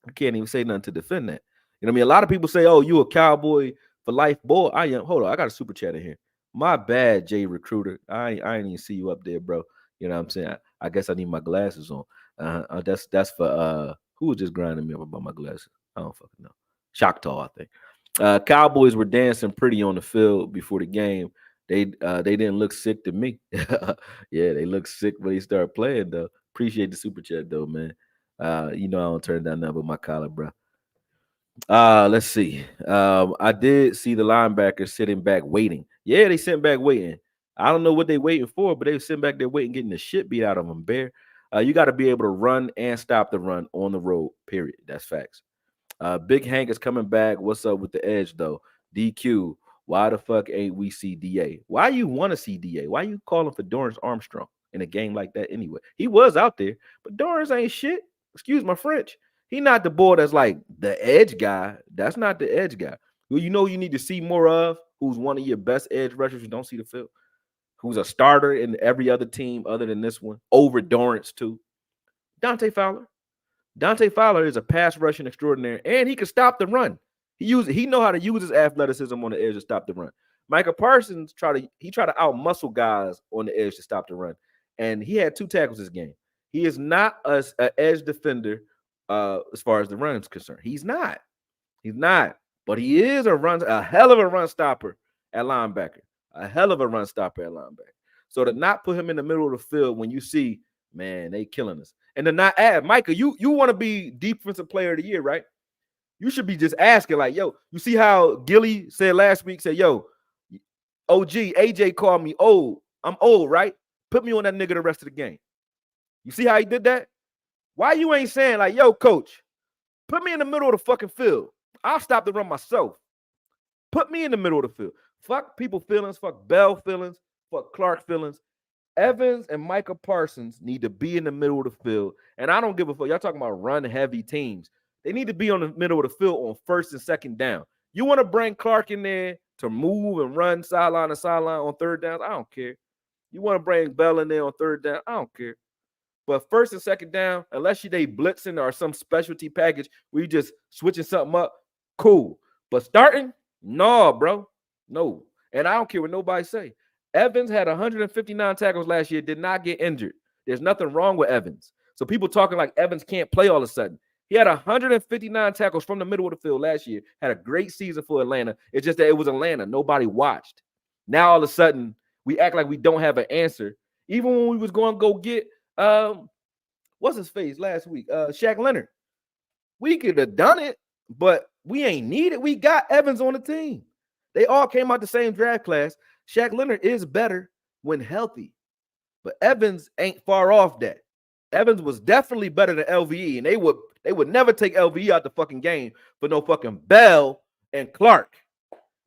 A: I can't even say nothing to defend that. You know what I mean? A lot of people say, oh, you a Cowboy for life. Boy, I am. Hold on. I got a super chat in here. My bad, Jay Recruiter. I ain't even see you up there, bro. You know what I'm saying? I guess I need my glasses on. That's for who was just grinding me up about my glasses? I don't fucking know. Choctaw, I think. Cowboys were dancing pretty on the field before the game. They didn't look sick to me. Yeah, they looked sick when they started playing though. Appreciate the super chat though, man. You know I don't turn down nothing but my collar, bro. Let's see. I did see the linebackers sitting back waiting. Yeah, they sitting back waiting. I don't know what they waiting for, but they were sitting back there waiting, getting the shit beat out of them, Bear. You got to be able to run and stop the run on the road, period. That's facts. Big Hank is coming back. What's up with the edge though? DQ. Why the fuck ain't we see DA? Why you want to see DA? Why you calling for Dorrance Armstrong in a game like that anyway? He was out there, but Dorrance ain't shit. Excuse my French. He not the boy that's like the edge guy. That's not the edge guy. Who you know you need to see more of, who's one of your best edge rushers you don't see the field, who's a starter in every other team other than this one, over Dorrance too. Dante Fowler. Dante Fowler is a pass rushing extraordinaire, and he can stop the run. He know how to use his athleticism on the edge to stop the run. Micah Parsons tried to out muscle guys on the edge to stop the run, and he had 2 tackles this game. He is not an edge defender as far as the run is concerned. He's not, but he is a hell of a run stopper at linebacker, So to not put him in the middle of the field when you see, man, they killing us. And to not add, Micah, you want to be defensive player of the year, right? You should be just asking, like, yo, you see how Gilly said last week, said, yo, OG, AJ called me old. I'm old, right? Put me on that nigga the rest of the game. You see how he did that? Why you ain't saying, like, yo, coach, put me in the middle of the fucking field. I'll stop the run myself. Put me in the middle of the field. Fuck people feelings, fuck Bell feelings, fuck Clark feelings. Evans and Micah Parsons need to be in the middle of the field. And I don't give a fuck. Y'all talking about run-heavy teams. They need to be on the middle of the field on first and second down. You want to bring Clark in there to move and run sideline to sideline on third downs? I don't care. You want to bring Bell in there on third down? I don't care. But first and second down, unless they blitzing or some specialty package where you just switching something up, cool. But starting, no, bro. No. And I don't care what nobody say. Evans had 159 tackles last year, did not get injured. There's nothing wrong with Evans. So people talking like Evans can't play all of a sudden. He had 159 tackles from the middle of the field last year, had a great season for Atlanta. It's just that it was Atlanta. Nobody watched. Now all of a sudden, we act like we don't have an answer. Even when we was going to go get, what's his face last week? Shaq Leonard. We could have done it, but we ain't need it. We got Evans on the team. They all came out the same draft class. Shaq Leonard is better when healthy, but Evans ain't far off that. Evans was definitely better than LVE, and they would never take LVE out the fucking game for no fucking Bell and Clark.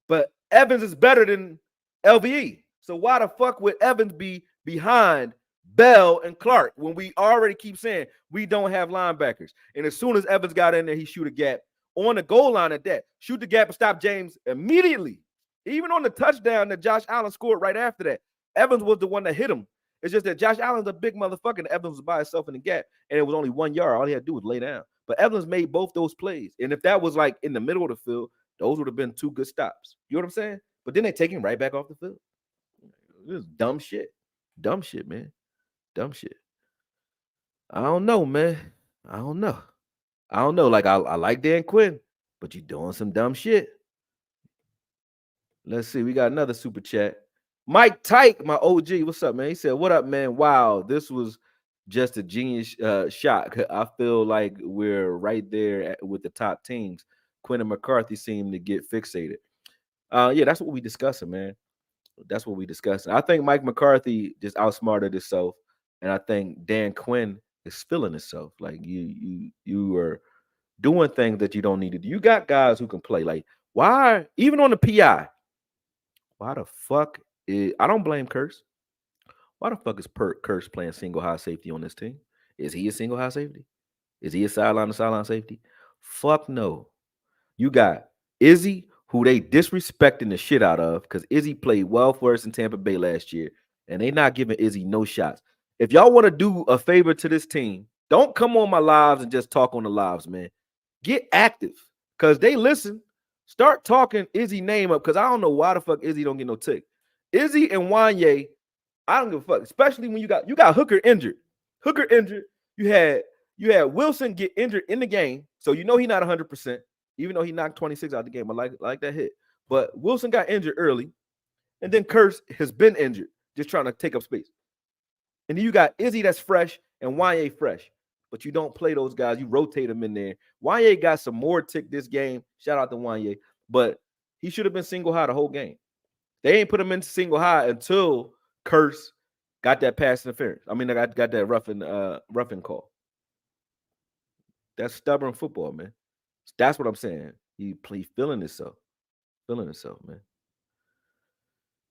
A: But Evans is better than LVE. So why the fuck would Evans be behind Bell and Clark when we already keep saying we don't have linebackers? And as soon as Evans got in there, he shoot a gap on the goal line at that. Shoot the gap and stop James immediately. Even on the touchdown that Josh Allen scored right after that, Evans was the one that hit him. It's just that Josh Allen's a big motherfucker, and Evans was by himself in the gap, and it was only 1 yard. All he had to do was lay down. But Evans made both those plays. And if that was like in the middle of the field, those would have been 2 good stops. You know what I'm saying? But then they take him right back off the field. This is dumb shit. Dumb shit, man. Dumb shit. I don't know, man. I don't know. Like, I like Dan Quinn, but you doing some dumb shit. Let's see. We got another super chat. Mike Tyke, my OG. What's up, man? He said, what up, man? Wow, this was just a genius shot. I feel like we're right there with the top teams. Quinn and McCarthy seem to get fixated. Yeah, that's what we discussing, man. That's what we discussing. I think Mike McCarthy just outsmarted himself, and I think Dan Quinn is feeling himself. Like you are doing things that you don't need to do. You got guys who can play. Like, why, even on the PI, why the fuck I don't blame Curse. Why the fuck is Curse playing single high safety on this team? Is he a single high safety? Is he a sideline to sideline safety? Fuck no. You got Izzy, who they disrespecting the shit out of because Izzy played well for us in Tampa Bay last year, and they not giving Izzy no shots. If y'all want to do a favor to this team, don't come on my lives and just talk on the lives, man. Get active because they listen. Start talking Izzy name up because I don't know why the fuck Izzy don't get no tick. Izzy and Wanye, I don't give a fuck, especially when you got Hooker injured. You had Wilson get injured in the game, so you know he's not 100%. Even though he knocked 26 out the game, I like that hit. But Wilson got injured early, and then Curse has been injured, just trying to take up space. And then you got Izzy that's fresh and Wanye fresh. But you don't play those guys. You rotate them in there. Wanye got some more tick this game. Shout out to Wanye. But he should have been single high the whole game. They ain't put him in single high until Curse got that pass interference. I mean, I got that roughing call. That's stubborn football, man. That's what I'm saying. He feeling himself. Feeling himself, man.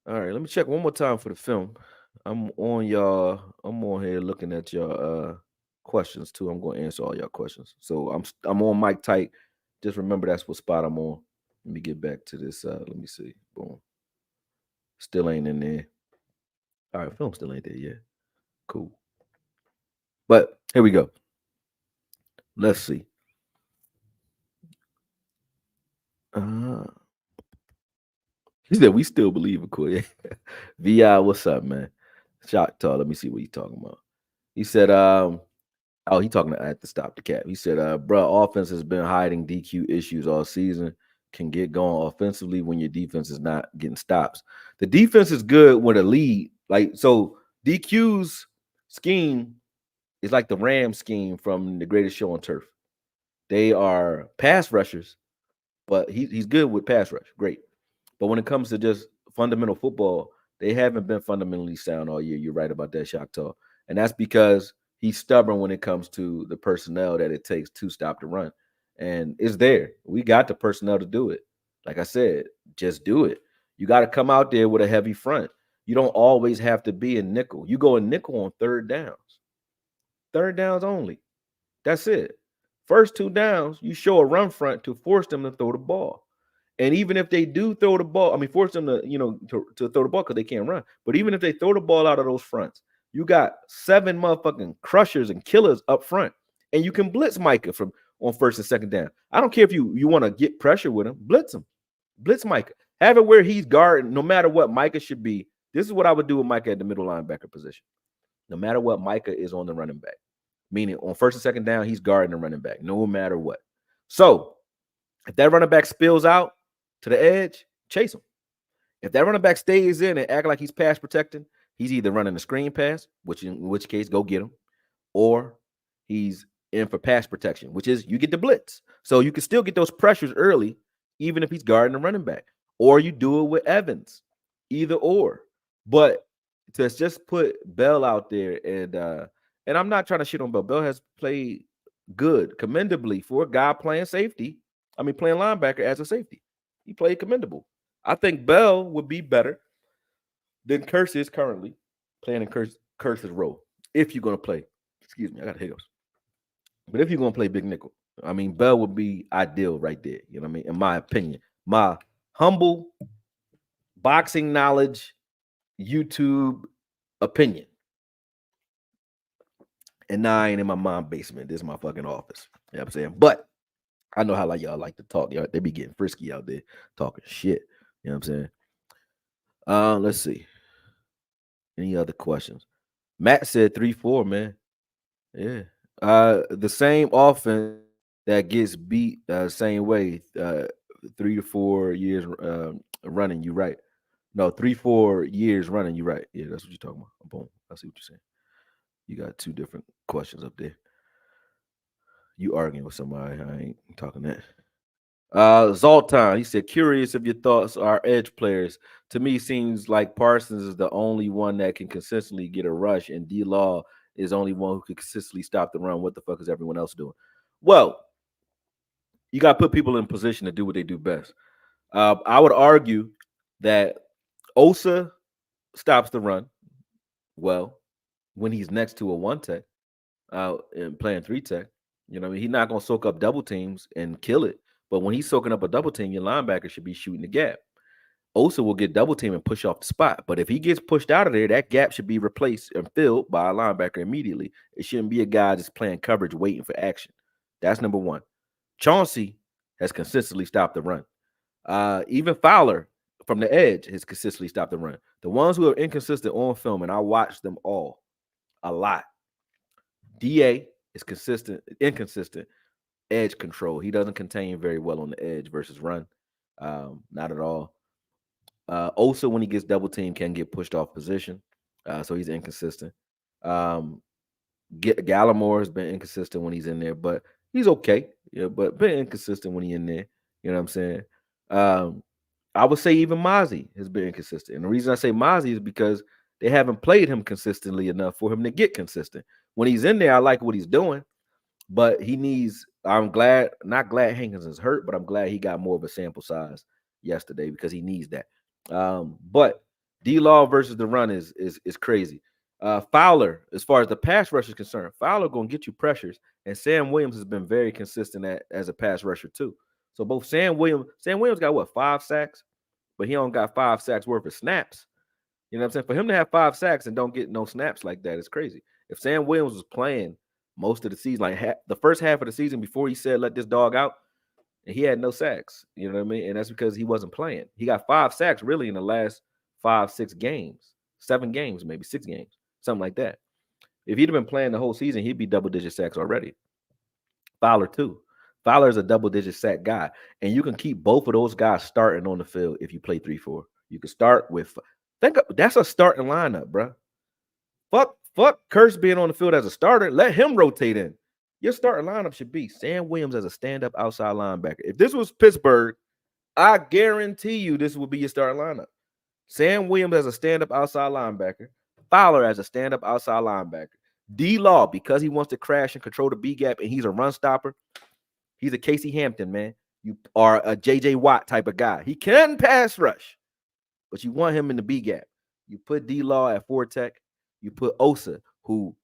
A: All right, let me check one more time for the film. I'm on here looking at your questions too. I'm going to answer all your questions. So I'm on mic tight. Just remember that's what spot I'm on. Let me get back to this. Let me see. Boom. Still ain't in there. All right, film still ain't there yet. Cool. But here we go. Let's see. He said we still believe in AKOYE. VI, what's up, man? Shock talk. Let me see what he's talking about. He said, he talking to I had to stop the cap. He said, bro, offense has been hiding DQ issues all season. Can get going offensively when your defense is not getting stops. The defense is good with a lead. Like, so DQ's scheme is like the Rams scheme from The Greatest Show on Turf. They are pass rushers, but he's good with pass rush. Great. But when it comes to just fundamental football, they haven't been fundamentally sound all year. You're right about that, Shock Talk. And that's because he's stubborn when it comes to the personnel that it takes to stop the run. And it's there. We got the personnel to do it. Like I said, just do it. You got to come out there with a heavy front. You don't always have to be in nickel. You go in nickel on third downs. Third downs only. That's it. First two downs, you show a run front to force them to throw the ball. And even if they do throw the ball, I mean, force them to, to throw the ball because they can't run. But even if they throw the ball out of those fronts, you got 7 motherfucking crushers and killers up front. And you can blitz Micah on first and second down. I don't care if you want to get pressure with him. Blitz him. Blitz Micah. Have it where he's guarding, no matter what Micah should be. This is what I would do with Micah at the middle linebacker position. No matter what Micah is on the running back. Meaning on first and second down, he's guarding the running back, no matter what. So if that running back spills out to the edge, chase him. If that running back stays in and act like he's pass protecting, he's either running a screen pass, in which case go get him, or he's in for pass protection, which is you get the blitz. So you can still get those pressures early, even if he's guarding the running back. Or you do it with Evans, either or. But to just put Bell out there and I'm not trying to shit on Bell. Bell has played good, commendably for a guy playing safety. I mean, playing linebacker as a safety. He played commendable. I think Bell would be better than Curse is currently playing in Curse's role. If you're going to play, excuse me, I got hiccups. But if you're going to play big nickel, I mean, Bell would be ideal right there. You know what I mean? In my opinion, my humble boxing knowledge, YouTube opinion. And now I ain't in my mom's basement. This is my fucking office. You know what I'm saying? But I know how y'all like to talk. Y'all, they be getting frisky out there talking shit. You know what I'm saying? Let's see. Any other questions? Matt said 3-4, man. Yeah. The same offense that gets beat same way 3 to 4 years running, you right. No, 3-4 years running, you right. Yeah, that's what you're talking about. Boom. I see what you're saying. You got 2 different questions up there. You arguing with somebody. I ain't talking that. Zoltan, he said, curious if your thoughts are edge players. To me, seems like Parsons is the only one that can consistently get a rush, and D-Law is the only one who can consistently stop the run. What the fuck is everyone else doing? Well, you got to put people in position to do what they do best. I would argue that Osa stops the run well when he's next to a 1-tech and playing 3-tech. You know what I mean? He's not going to soak up double teams and kill it. But when he's soaking up a double team, your linebacker should be shooting the gap. Osa will get double team and push off the spot. But if he gets pushed out of there, that gap should be replaced and filled by a linebacker immediately. It shouldn't be a guy just playing coverage, waiting for action. That's number one. Chauncey has consistently stopped the run. Even Fowler from the edge has consistently stopped the run. The ones who are inconsistent on film, and I watch them all a lot. DA is inconsistent. edge control. He doesn't contain very well on the edge versus run. Not at all. Also, when he gets double teamed, can get pushed off position. So he's inconsistent. Um, Gallimore has been inconsistent when he's in there, but he's okay. Yeah, but been inconsistent when he's in there. You know what I'm saying? Um, I would say even Mozzie has been inconsistent. And the reason I say Mozzie is because they haven't played him consistently enough for him to get consistent. When he's in there, I like what he's doing, but he needs. I'm glad, not glad Hankins is hurt, but I'm glad he got more of a sample size yesterday because he needs that. But D Law versus the run is crazy. Fowler, as far as the pass rush is concerned, Fowler gonna get you pressures, and Sam Williams has been very consistent as a pass rusher too. So both Sam Williams got what 5 sacks, but he don't got 5 sacks worth of snaps. You know what I'm saying? For him to have 5 sacks and don't get no snaps like that is crazy. If Sam Williams was playing most of the season, like the first half of the season before he said let this dog out, and he had no sacks. You know what I mean? And that's because he wasn't playing. He got 5 sacks really in the last 5, 6 games, 7 games, maybe 6 games, something like that. If he'd have been playing the whole season, he'd be double-digit sacks already. Fowler too. Fowler is a double-digit sack guy, and you can keep both of those guys starting on the field if you play 3-4. You can start with that's a starting lineup, bro. Fuck Kurtz being on the field as a starter. Let him rotate in. Your starting lineup should be Sam Williams as a stand-up outside linebacker. If this was Pittsburgh, I guarantee you this would be your starting lineup. Sam Williams as a stand-up outside linebacker. Fowler as a stand-up outside linebacker. D-Law, because he wants to crash and control the B-gap and he's a run stopper, he's a Casey Hampton, man. You are a J.J. Watt type of guy. He can pass rush, but you want him in the B-gap. You put D-Law at 4-tech. You put Osa, who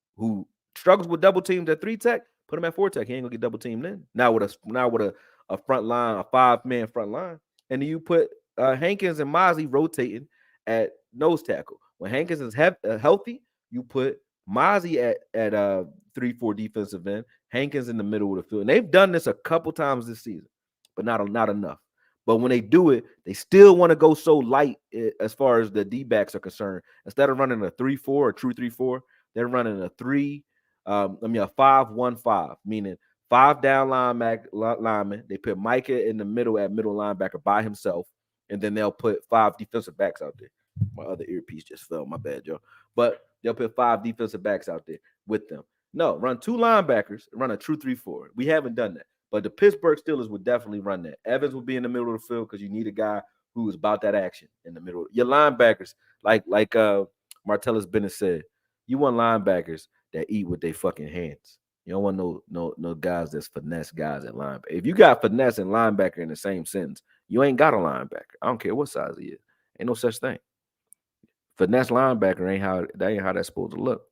A: struggles with double teams at 3-tech, put him at 4-tech. He ain't gonna get double teamed then. Now with a front line, a 5-man front line, and then you put Hankins and Mozzie rotating at nose tackle. When Hankins is healthy, you put Mozzie at 3-4 defensive end, Hankins in the middle of the field. And they've done this a couple times this season, but not enough. But when they do it, they still want to go so light as far as the D-backs are concerned. Instead of running a 3-4, a true 3-4, they're running a 5-1-5, meaning 5 down linemen. They put Micah in the middle at middle linebacker by himself, and then they'll put 5 defensive backs out there. My other earpiece just fell. My bad, Joe. But they'll put 5 defensive backs out there with them. No, run 2 linebackers, run a true 3-4. We haven't done that. But the Pittsburgh Steelers would definitely run that. Evans will be in the middle of the field because you need a guy who is about that action in the middle. Your linebackers, like Martellus Bennett said, you want linebackers that eat with their fucking hands. You don't want no guys that's finesse guys at linebacker. If you got finesse and linebacker in the same sentence, you ain't got a linebacker. I don't care what size he is. Ain't no such thing. Finesse linebacker ain't how that's supposed to look.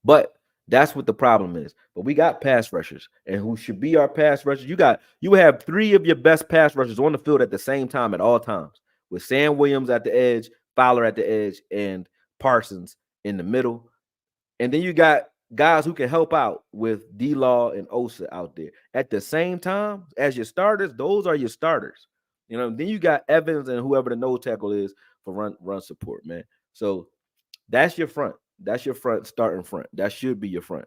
A: But that's what the problem is. But we got pass rushers, and who should be our pass rushers? You have 3 of your best pass rushers on the field at the same time at all times, with Sam Williams at the edge, Fowler at the edge, and Parsons in the middle. And then you got guys who can help out with D-Law and Osa out there at the same time as your starters. Those are your starters. You know, then you got Evans and whoever the nose tackle is for run support, man. So that's your front. That's your front, starting front. That should be your front.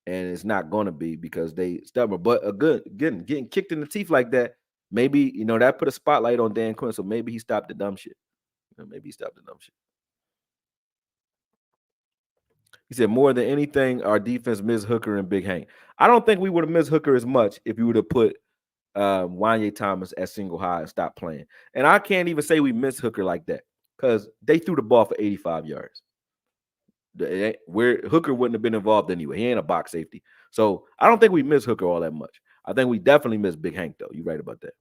A: And it's not going to be because they stubborn. But getting kicked in the teeth like that, maybe, that put a spotlight on Dan Quinn. So maybe he stopped the dumb shit. He said, more than anything, our defense missed Hooker and Big Hank. I don't think we would have missed Hooker as much if you would have put Wanye Thomas at single high and stopped playing. And I can't even say we missed Hooker like that because they threw the ball for 85 yards. Where Hooker wouldn't have been involved anyway. He ain't a box safety. So I don't think we miss Hooker all that much. I think we definitely miss Big Hank, though. You're right about that.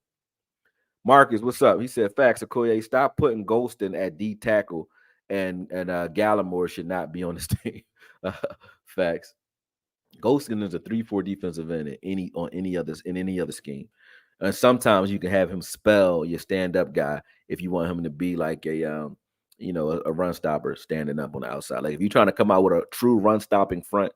A: Marcus, what's up? He said, facts, AKOYE, stop putting Golston at D tackle and Gallimore should not be on this team. Facts. Golston is a 3-4 defensive end in any other scheme. And sometimes you can have him spell your stand-up guy if you want him to be like a run stopper standing up on the outside. Like if you're trying to come out with a true run stopping front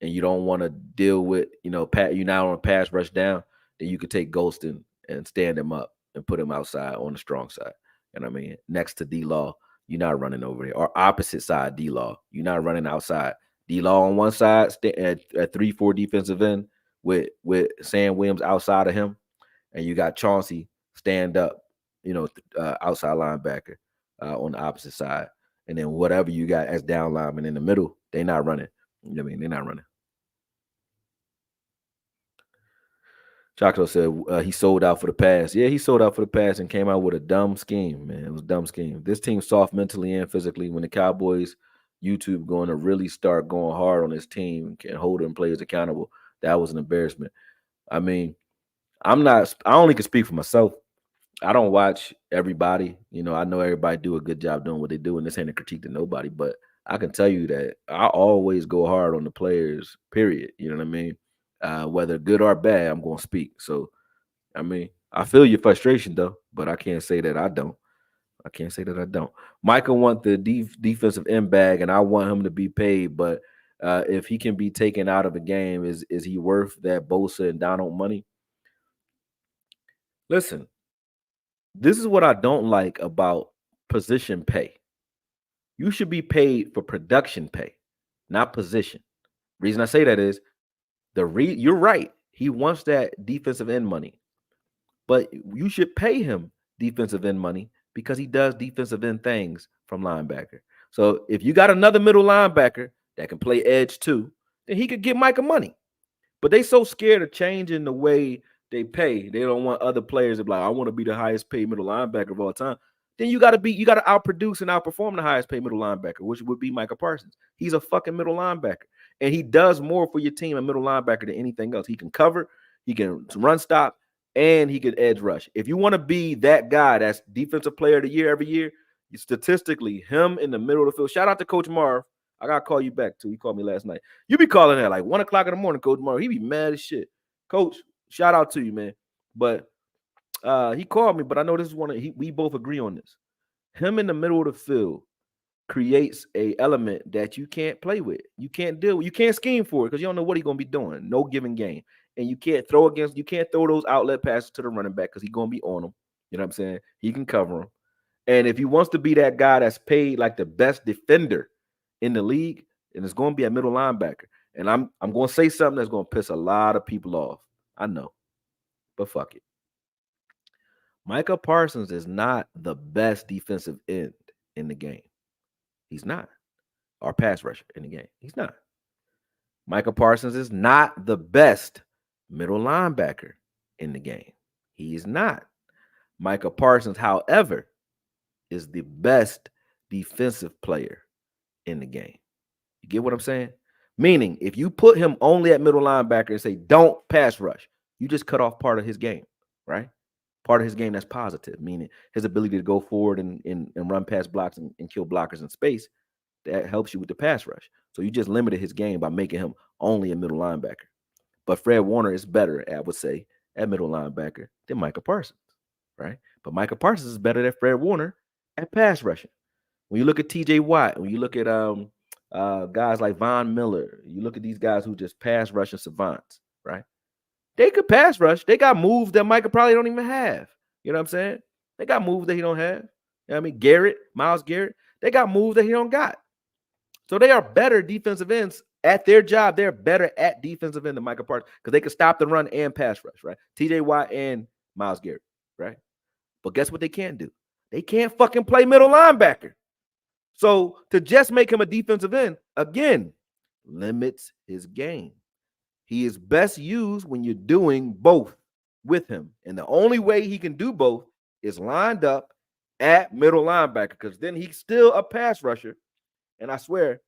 A: and you don't want to deal with, you now on a pass rush down, then you could take Golston and stand him up and put him outside on the strong side. You know what I mean? Next to D-Law, you're not running over there. Or opposite side, D-Law. You're not running outside. D-Law on one side at 3-4 defensive end with Sam Williams outside of him, and you got Chauncey stand up, outside linebacker on the opposite side, and then whatever you got as down lineman in the middle, they're not running. You know what I mean? They're not running. Choco said he sold out for the pass. Yeah, he sold out for the pass and came out with a dumb scheme, man. It was a dumb scheme. This team's soft mentally and physically. When the Cowboys YouTube going to really start going hard on this team and holding players accountable, that was an embarrassment. I mean, I only can speak for myself. I don't watch everybody. I know everybody do a good job doing what they do, and this ain't a critique to nobody, but I can tell you that I always go hard on the players, period. You know what I mean? Whether good or bad, I'm going to speak. So, I mean, I feel your frustration, though, but I can't say that I don't. I can't say that I don't. Micah want the defensive end bag, and I want him to be paid, but if he can be taken out of a game, is he worth that Bosa and Donald money? Listen, this is what I don't like about position pay. You should be paid for production pay, not position. Reason I say that is you're right. He wants that defensive end money, but you should pay him defensive end money because he does defensive end things from linebacker. So if you got another middle linebacker that can play edge too, then he could get Micah money. But they so scared of changing the way they pay. They don't want other players to be like, I want to be the highest paid middle linebacker of all time. Then you got to outproduce and outperform the highest paid middle linebacker, which would be Micah Parsons. He's a fucking middle linebacker. And he does more for your team, a middle linebacker, than anything else. He can cover, he can run stop, and he can edge rush. If you want to be that guy that's defensive player of the year every year, statistically, him in the middle of the field. Shout out to Coach Marv. I gotta call you back too. He called me last night. You be calling at like 1:00 in the morning, Coach Marv. He be mad as shit. Coach, shout out to you, man. But he called me, but I know this is we both agree on this. Him in the middle of the field creates a element that you can't play with. You can't deal with. You can't scheme for it because you don't know what he's gonna be doing. No given game. And you can't throw those outlet passes to the running back because he's gonna be on them. You know what I'm saying? He can cover them. And if he wants to be that guy that's paid like the best defender in the league, and it's going to be a middle linebacker. And I'm going to say something that's going to piss a lot of people off. I know, but fuck it. Micah Parsons is not the best defensive end in the game. He's not. Or pass rusher in the game. He's not. Micah Parsons is not the best middle linebacker in the game. He is not. Micah Parsons, however, is the best defensive player in the game. You get what I'm saying? Meaning, if you put him only at middle linebacker and say, don't pass rush, you just cut off part of his game, right? Part of his game that's positive, meaning his ability to go forward and run past blocks and kill blockers in space. That helps you with the pass rush. So you just limited his game by making him only a middle linebacker. But Fred Warner is better, I would say, at middle linebacker than Micah Parsons, right? But Micah Parsons is better than Fred Warner at pass rushing. When you look at TJ Watt, when you look at guys like Von Miller, you look at these guys who just pass rushing savants, right? They could pass rush. They got moves that Micah probably don't even have. You know what I'm saying? They got moves that he don't have. You know what I mean? Myles Garrett, they got moves that he don't got. So they are better defensive ends at their job. They're better at defensive end than Micah Parsons because they can stop the run and pass rush, right? TJ Watt and Myles Garrett, right? But guess what they can't do? They can't fucking play middle linebacker. So to just make him a defensive end, again, limits his game. He is best used when you're doing both with him. And the only way he can do both is lined up at middle linebacker because then he's still a pass rusher. And I swear,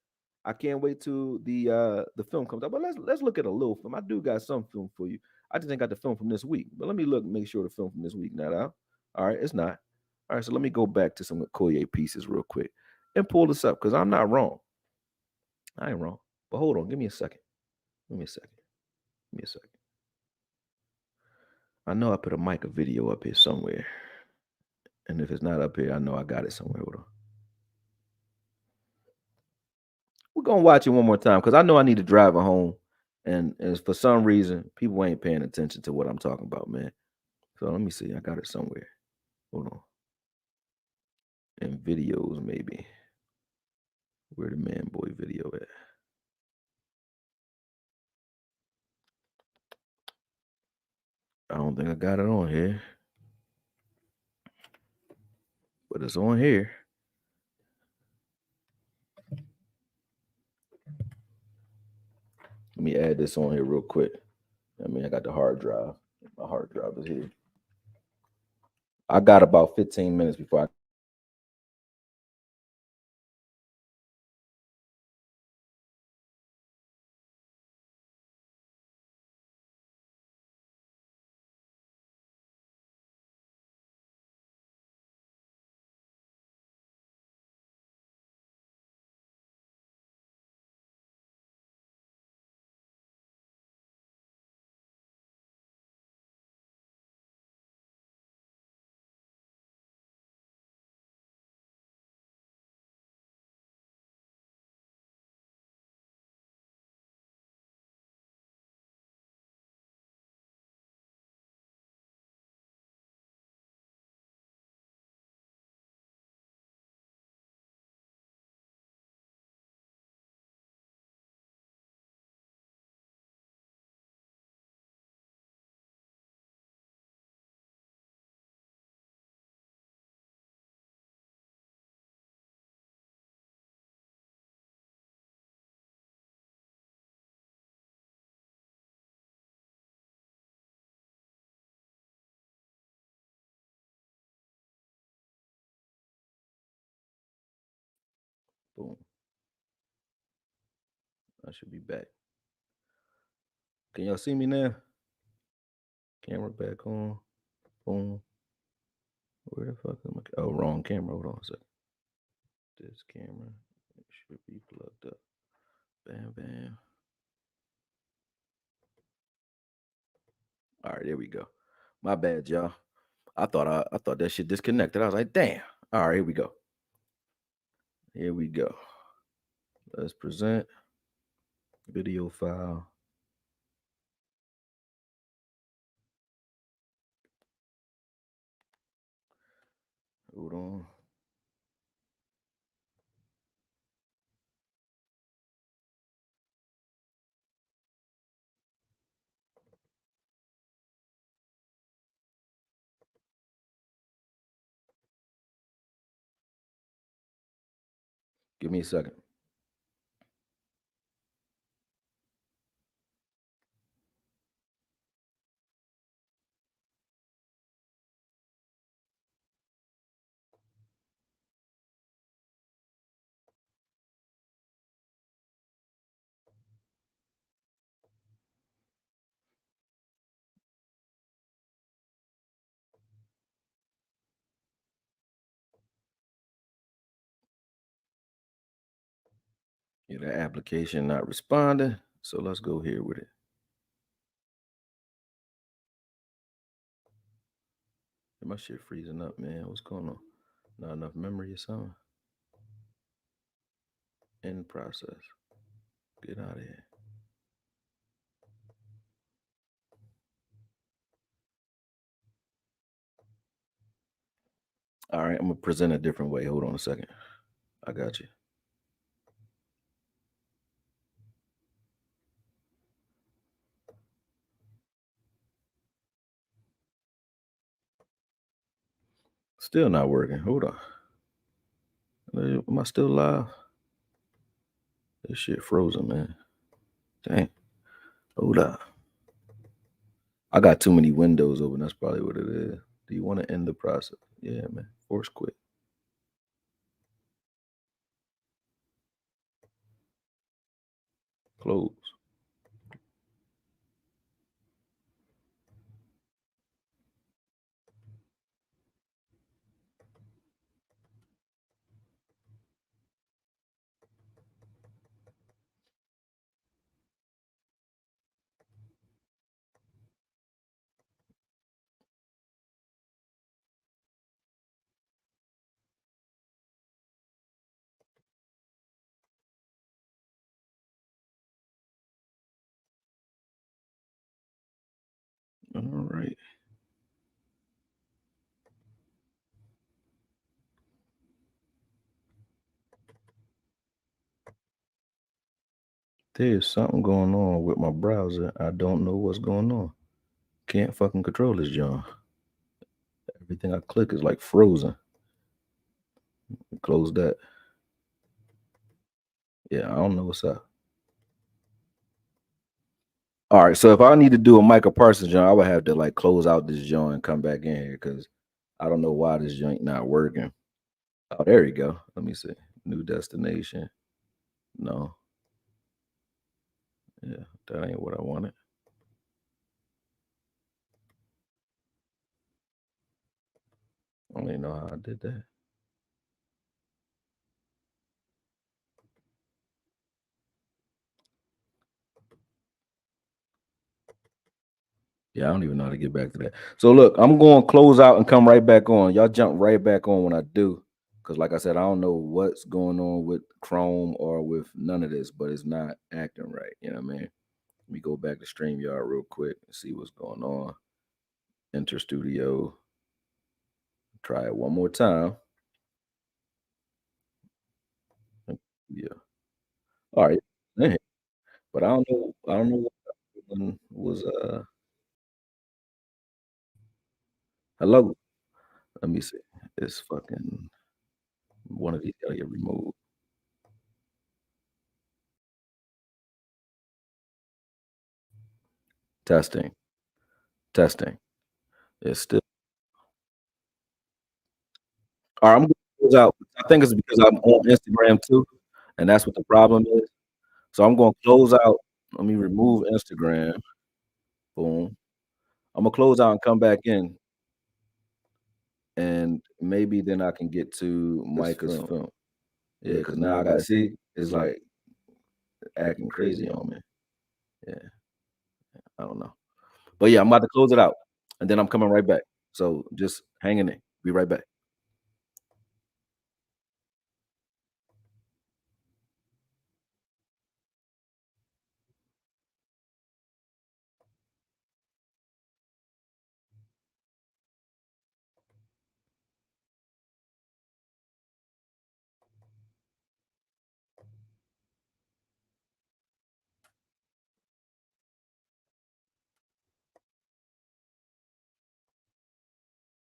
A: I can't wait till the film comes out. But let's look at a little film. I do got some film for you. I just ain't got the film from this week. But let me make sure the film from this week not out. All right, it's not. All right, so let me go back to some AKOYE pieces real quick and pull this up because I'm not wrong. I ain't wrong. But hold on, give me a second. Give me a second. Give me a second. I know I put a Micah video up here somewhere. And if it's not up here, I know I got it somewhere. Hold on. We're gonna watch it one more time because I know I need to drive it home. And for some reason, people ain't paying attention to what I'm talking about, man. So let me see. I got it somewhere. Hold on. And videos, maybe. Where the man boy video at? I don't think I got it on here, but it's on here. Let me add this on here real quick. I mean, I got the hard drive. My hard drive is here. I got about 15 minutes before I. Boom. I should be back. Can y'all see me now? Camera back on. Boom. Where the fuck am I? Oh, wrong camera. Hold on a second. This camera should be plugged up. Bam, bam. All right, there we go. My bad, y'all. I thought that shit disconnected. I was like, damn. All right, here we go. Here we go. Let's present video file. Hold on. Give me a second. Yeah, that application not responding. So let's go here with it. My shit freezing up, man. What's going on? Not enough memory or something? In process. Get out of here. All right, I'm gonna present a different way. Hold on a second. I got you. Still not working. Hold on. Am I still live? This shit frozen, man. Dang. Hold up. I got too many windows open. That's probably what it is. Do you want to end the process? Yeah, man. Force quit. Close. All right. There's something going on with my browser. I don't know what's going on. Can't fucking control this John. Everything I click is like frozen. Close that. Yeah, I don't know what's up. All right, so if I need to do a Micah Parsons joint, I would have to like close out this joint and come back in here because I don't know why this joint not working. Oh, there you go. Let me see. New destination. No. Yeah, that ain't what I wanted. I don't even know how I did that. Yeah, I don't even know how to get back to that. So look, I'm going to close out and come right back on. Y'all jump right back on when I do. Because like I said, I don't know what's going on with Chrome or with none of this, but it's not acting right. You know what I mean? Let me go back to StreamYard real quick and see what's going on. Enter studio. Try it one more time. Yeah. All right. Man, but I don't know what one was hello. Let me see. It's fucking one of these gotta get removed. Testing. Testing. It's still all right. I'm gonna close out. I think it's because I'm on Instagram too, and that's what the problem is. So I'm gonna close out. Let me remove Instagram. Boom. I'm gonna close out and come back in, and maybe then I can get to Micah's film. Yeah, because now I gotta see. It's like acting crazy on me. Yeah, I don't know. But yeah, I'm about to close it out, and then I'm coming right back. So just hang in there. Be right back.